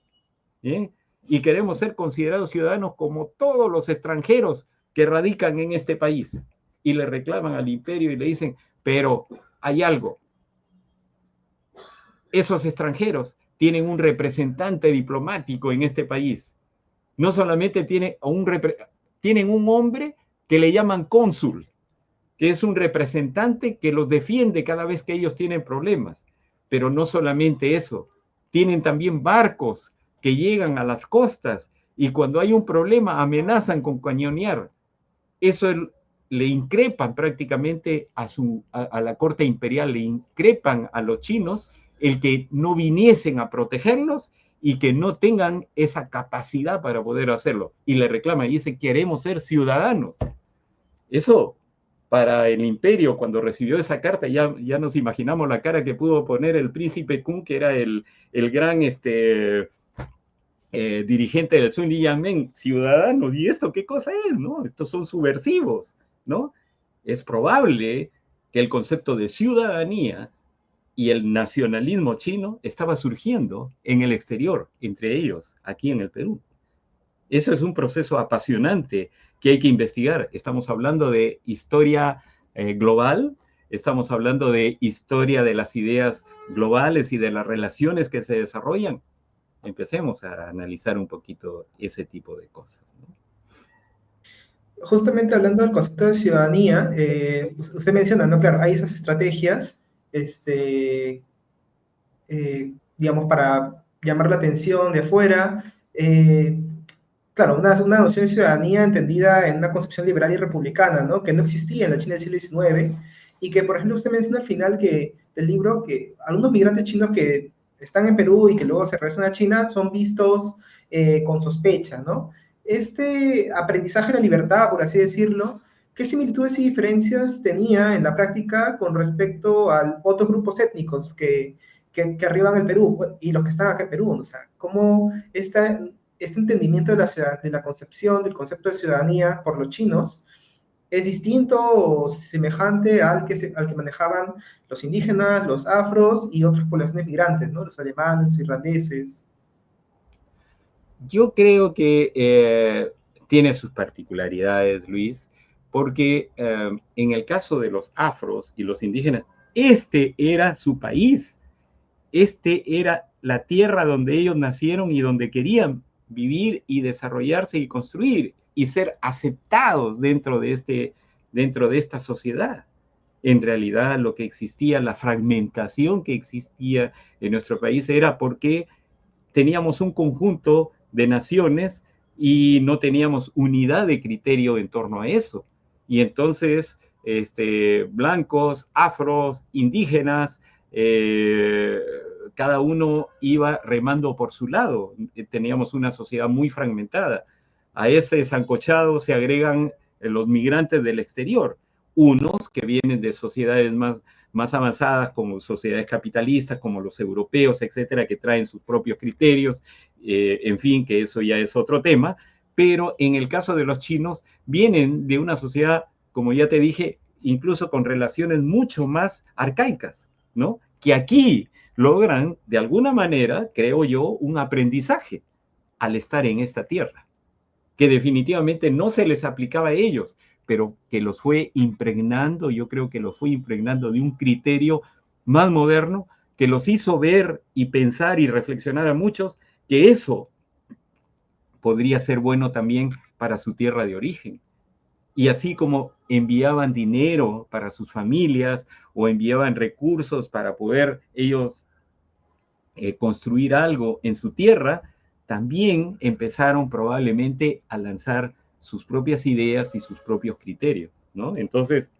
[SPEAKER 2] ¿Bien? Y queremos ser considerados ciudadanos como todos los extranjeros que radican en este país. Y le reclaman al imperio y le dicen, pero hay algo. Esos extranjeros tienen un representante diplomático en este país. No solamente tienen un hombre que le llaman cónsul, que es un representante que los defiende cada vez que ellos tienen problemas. Pero no solamente eso, tienen también barcos que llegan a las costas y cuando hay un problema amenazan con cañonear. Eso le increpan prácticamente a la corte imperial, le increpan a los chinos el que no viniesen a protegerlos y que no tengan esa capacidad para poder hacerlo. Y le reclaman y dicen, queremos ser ciudadanos. Eso, para el imperio, cuando recibió esa carta, ya nos imaginamos la cara que pudo poner el príncipe Kun, que era el gran dirigente del Sun Yangmen, ciudadanos, ¿y esto qué cosa es? ¿No? Estos son subversivos, ¿no? Es probable que el concepto de ciudadanía y el nacionalismo chino estaba surgiendo en el exterior, entre ellos, aquí en el Perú. Eso es un proceso apasionante que hay que investigar. Estamos hablando de historia global, estamos hablando de historia de las ideas globales y de las relaciones que se desarrollan. Empecemos a analizar un poquito ese tipo de cosas, ¿no?
[SPEAKER 1] Justamente hablando del concepto de ciudadanía, usted menciona, ¿no? Claro, hay esas estrategias, digamos, para llamar la atención de afuera, claro, una noción de ciudadanía entendida en una concepción liberal y republicana, ¿no? Que no existía en la China del siglo XIX, y que, por ejemplo, usted menciona al final del libro que algunos migrantes chinos que están en Perú y que luego se regresan a China son vistos con sospecha, ¿no? Este aprendizaje de la libertad, por así decirlo, ¿qué similitudes y diferencias tenía en la práctica con respecto a otros grupos étnicos que arriban el Perú y los que están acá en Perú? O sea, ¿cómo este entendimiento de la concepción, del concepto de ciudadanía por los chinos, es distinto o semejante al que manejaban los indígenas, los afros y otras poblaciones migrantes, ¿no? Los alemanes, los irlandeses?
[SPEAKER 2] Yo creo que tiene sus particularidades, Luis, porque en el caso de los afros y los indígenas, este era su país, este era la tierra donde ellos nacieron y donde querían vivir y desarrollarse y construir y ser aceptados dentro de esta sociedad. En realidad lo que existía, la fragmentación que existía en nuestro país era porque teníamos un conjunto de naciones y no teníamos unidad de criterio en torno a eso. Y entonces, blancos, afros, indígenas, cada uno iba remando por su lado. Teníamos una sociedad muy fragmentada. A ese sancochado se agregan los migrantes del exterior, unos que vienen de sociedades más avanzadas, como sociedades capitalistas, como los europeos, etcétera, que traen sus propios criterios, en fin, que eso ya es otro tema, pero en el caso de los chinos, vienen de una sociedad, como ya te dije, incluso con relaciones mucho más arcaicas, ¿no? Que aquí logran, de alguna manera, creo yo, un aprendizaje al estar en esta tierra, que definitivamente no se les aplicaba a ellos, pero que los fue impregnando, yo creo que los fue impregnando de un criterio más moderno que los hizo ver y pensar y reflexionar a muchos que eso podría ser bueno también para su tierra de origen. Y así como enviaban dinero para sus familias o enviaban recursos para poder ellos construir algo en su tierra, también empezaron probablemente a lanzar sus propias ideas y sus propios criterios, ¿no? Entonces,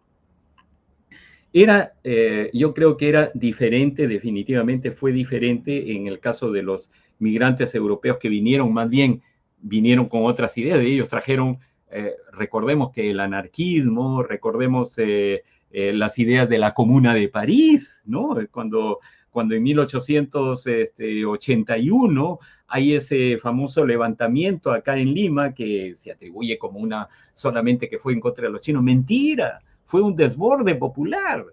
[SPEAKER 2] yo creo que era diferente, definitivamente fue diferente en el caso de los migrantes europeos que vinieron, más bien vinieron con otras ideas, ellos trajeron, recordemos que el anarquismo, recordemos las ideas de la Comuna de París, ¿no? Cuando en 1881 hay ese famoso levantamiento acá en Lima que se atribuye como una solamente que fue en contra de los chinos. Mentira, fue un desborde popular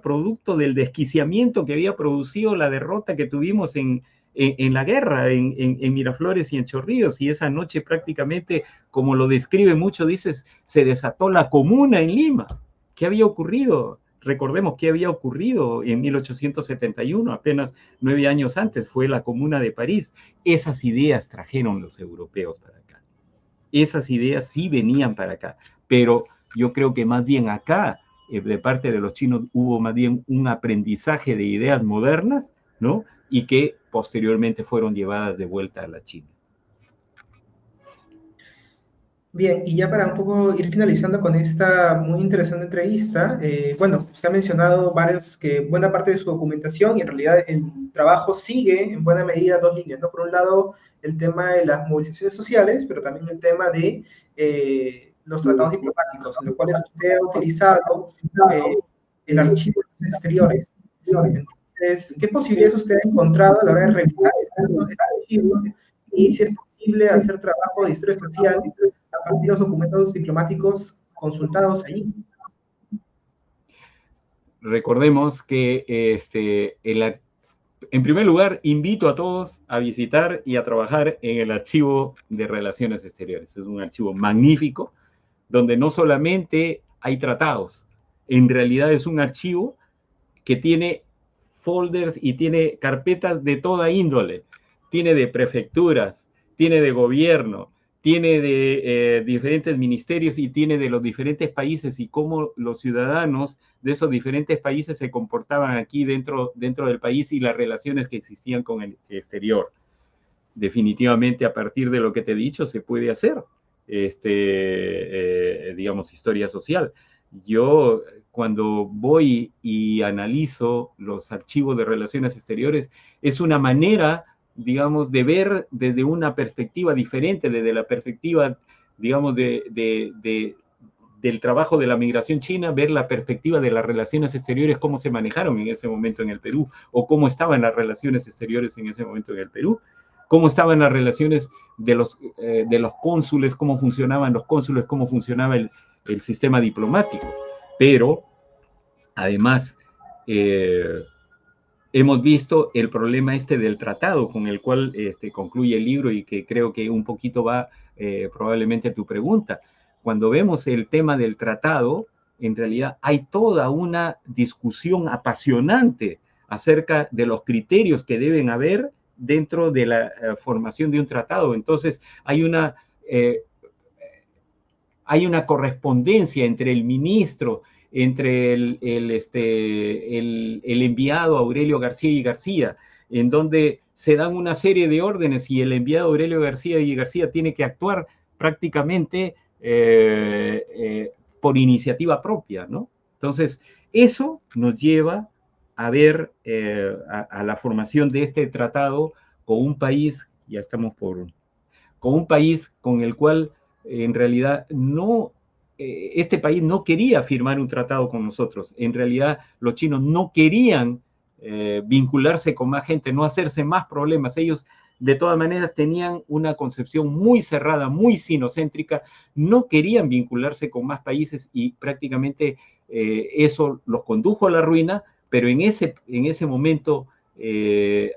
[SPEAKER 2] producto del desquiciamiento que había producido la derrota que tuvimos en la guerra, en Miraflores y en Chorrillos, y esa noche prácticamente, como lo describe mucho, dices, se desató la comuna en Lima. ¿Qué había ocurrido? Recordemos qué había ocurrido en 1871, apenas 9 años antes, fue la Comuna de París. Esas ideas trajeron los europeos para acá. Esas ideas sí venían para acá, pero yo creo que más bien acá, de parte de los chinos, hubo más bien un aprendizaje de ideas modernas, ¿no? Y que posteriormente fueron llevadas de vuelta a la China.
[SPEAKER 1] Bien, y ya para un poco ir finalizando con esta muy interesante entrevista, bueno, usted ha mencionado que buena parte de su documentación y en realidad el trabajo sigue en buena medida dos líneas, ¿no? Por un lado, el tema de las movilizaciones sociales, pero también el tema de los tratados diplomáticos, en los cuales usted ha utilizado eh, el archivo de los exteriores. Entonces, ¿qué posibilidades usted ha encontrado a la hora de revisar este archivo y si es posible hacer trabajo de historia social a partir de los documentos diplomáticos consultados allí?
[SPEAKER 2] Recordemos que en primer lugar, invito a todos a visitar y a trabajar en el Archivo de Relaciones Exteriores. Es un archivo magnífico, donde no solamente hay tratados, en realidad es un archivo que tiene folders y tiene carpetas de toda índole. Tiene de prefecturas, tiene de gobierno, tiene de diferentes ministerios y tiene de los diferentes países y cómo los ciudadanos de esos diferentes países se comportaban aquí dentro del país y las relaciones que existían con el exterior. definitivamente a partir de lo que te he dicho se puede hacer, digamos, historia social. Yo cuando voy y analizo los archivos de relaciones exteriores, es una manera, digamos, de ver desde una perspectiva diferente, desde la perspectiva, digamos, del trabajo de la migración china, ver la perspectiva de las relaciones exteriores, cómo se manejaron en ese momento en el Perú, o cómo estaban las relaciones exteriores en ese momento en el Perú, cómo estaban las relaciones de los cónsules, cómo funcionaban los cónsules, cómo funcionaba el sistema diplomático. Pero, además, hemos visto el problema del tratado con el cual concluye el libro y que creo que un poquito va probablemente a tu pregunta. Cuando vemos el tema del tratado, en realidad hay toda una discusión apasionante acerca de los criterios que deben haber dentro de la formación de un tratado. Entonces, hay una correspondencia entre el ministro, entre el enviado Aurelio García y García, en donde se dan una serie de órdenes y el enviado Aurelio García y García tiene que actuar prácticamente por iniciativa propia, ¿no? Entonces, eso nos lleva a ver a la formación de este tratado con un país, ya estamos con un país con el cual en realidad este país no quería firmar un tratado con nosotros. En realidad los chinos no querían vincularse con más gente, no hacerse más problemas. Ellos de todas maneras tenían una concepción muy cerrada, muy sinocéntrica, no querían vincularse con más países y prácticamente eso los condujo a la ruina, pero en ese momento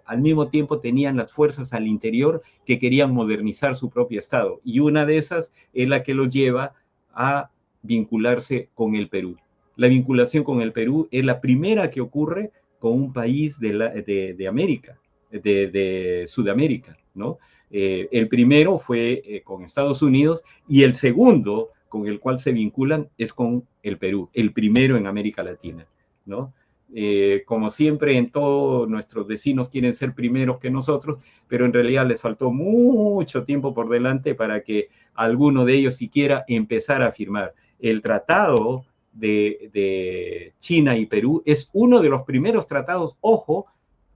[SPEAKER 2] al mismo tiempo tenían las fuerzas al interior que querían modernizar su propio Estado. Y una de esas es la que los lleva a vincularse con el Perú. La vinculación con el Perú es la primera que ocurre con un país de América, de Sudamérica, ¿no? El primero fue con Estados Unidos y el segundo con el cual se vinculan es con el Perú, el primero en América Latina, ¿no? Como siempre, en todos nuestros vecinos quieren ser primeros que nosotros, pero en realidad les faltó mucho tiempo por delante para que alguno de ellos siquiera empezara a firmar. El tratado de China y Perú es uno de los primeros tratados, ojo,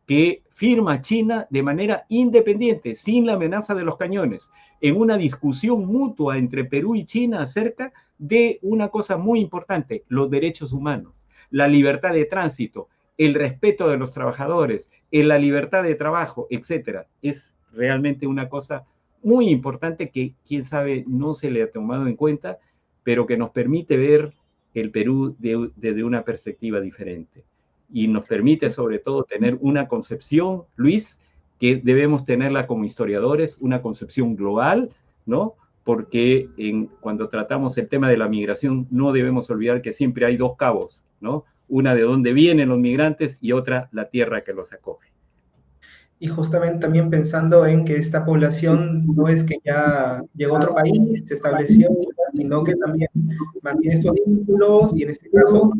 [SPEAKER 2] que firma China de manera independiente, sin la amenaza de los cañones, en una discusión mutua entre Perú y China acerca de una cosa muy importante, los derechos humanos, la libertad de tránsito, el respeto de los trabajadores, la libertad de trabajo, etcétera. Es realmente una cosa muy importante que, quién sabe, no se le ha tomado en cuenta, pero que nos permite ver el Perú desde una perspectiva diferente. Y nos permite, sobre todo, tener una concepción, Luis, que debemos tenerla como historiadores, una concepción global, ¿no? Porque cuando tratamos el tema de la migración no debemos olvidar que siempre hay dos cabos, ¿no? Una de dónde vienen los migrantes y otra la tierra que los acoge.
[SPEAKER 1] Y justamente también pensando en que esta población no es que ya llegó a otro país, se estableció, sino que también mantiene estos vínculos y en este caso,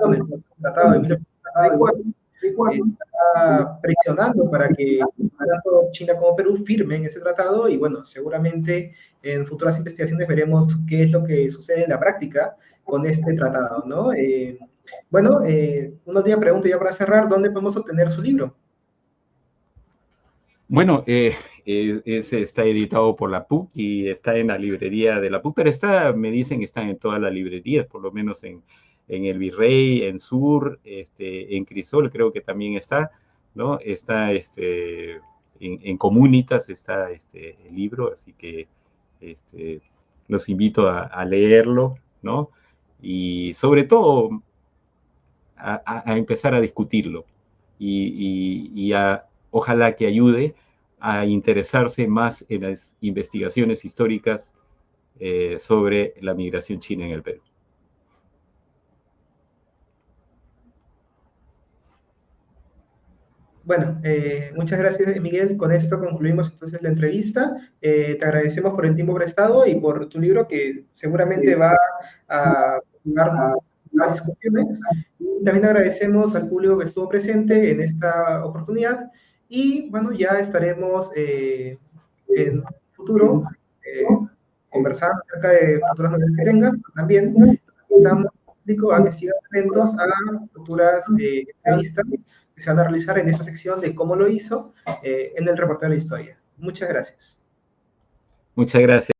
[SPEAKER 1] con el Tratado de 1944, está presionando para que tanto China como Perú firmen ese tratado y bueno, seguramente en futuras investigaciones veremos qué es lo que sucede en la práctica con este tratado, ¿no? Bueno, una última pregunta ya para cerrar, ¿dónde podemos obtener su libro?
[SPEAKER 2] Bueno, ese está editado por la PUC y está en la librería de la PUC, pero me dicen que están en todas las librerías, por lo menos en el Virrey, en Sur, en Crisol creo que también está, ¿no? Está en Comunitas está el libro, así que este, los invito a leerlo, ¿no? Y sobre todo a empezar a discutirlo y ojalá que ayude a interesarse más en las investigaciones históricas sobre la migración china en el Perú.
[SPEAKER 1] Bueno, muchas gracias, Miguel. Con esto concluimos entonces la entrevista. Te agradecemos por el tiempo prestado y por tu libro que seguramente va a dar más discusiones. Y también agradecemos al público que estuvo presente en esta oportunidad Y bueno, ya estaremos en un futuro conversando acerca de futuras novedades que tengas, pero también invitamos al público a que sigan atentos a futuras entrevistas que se van a realizar en esa sección de cómo lo hizo en el reporte de la historia. Muchas gracias.
[SPEAKER 2] Muchas gracias.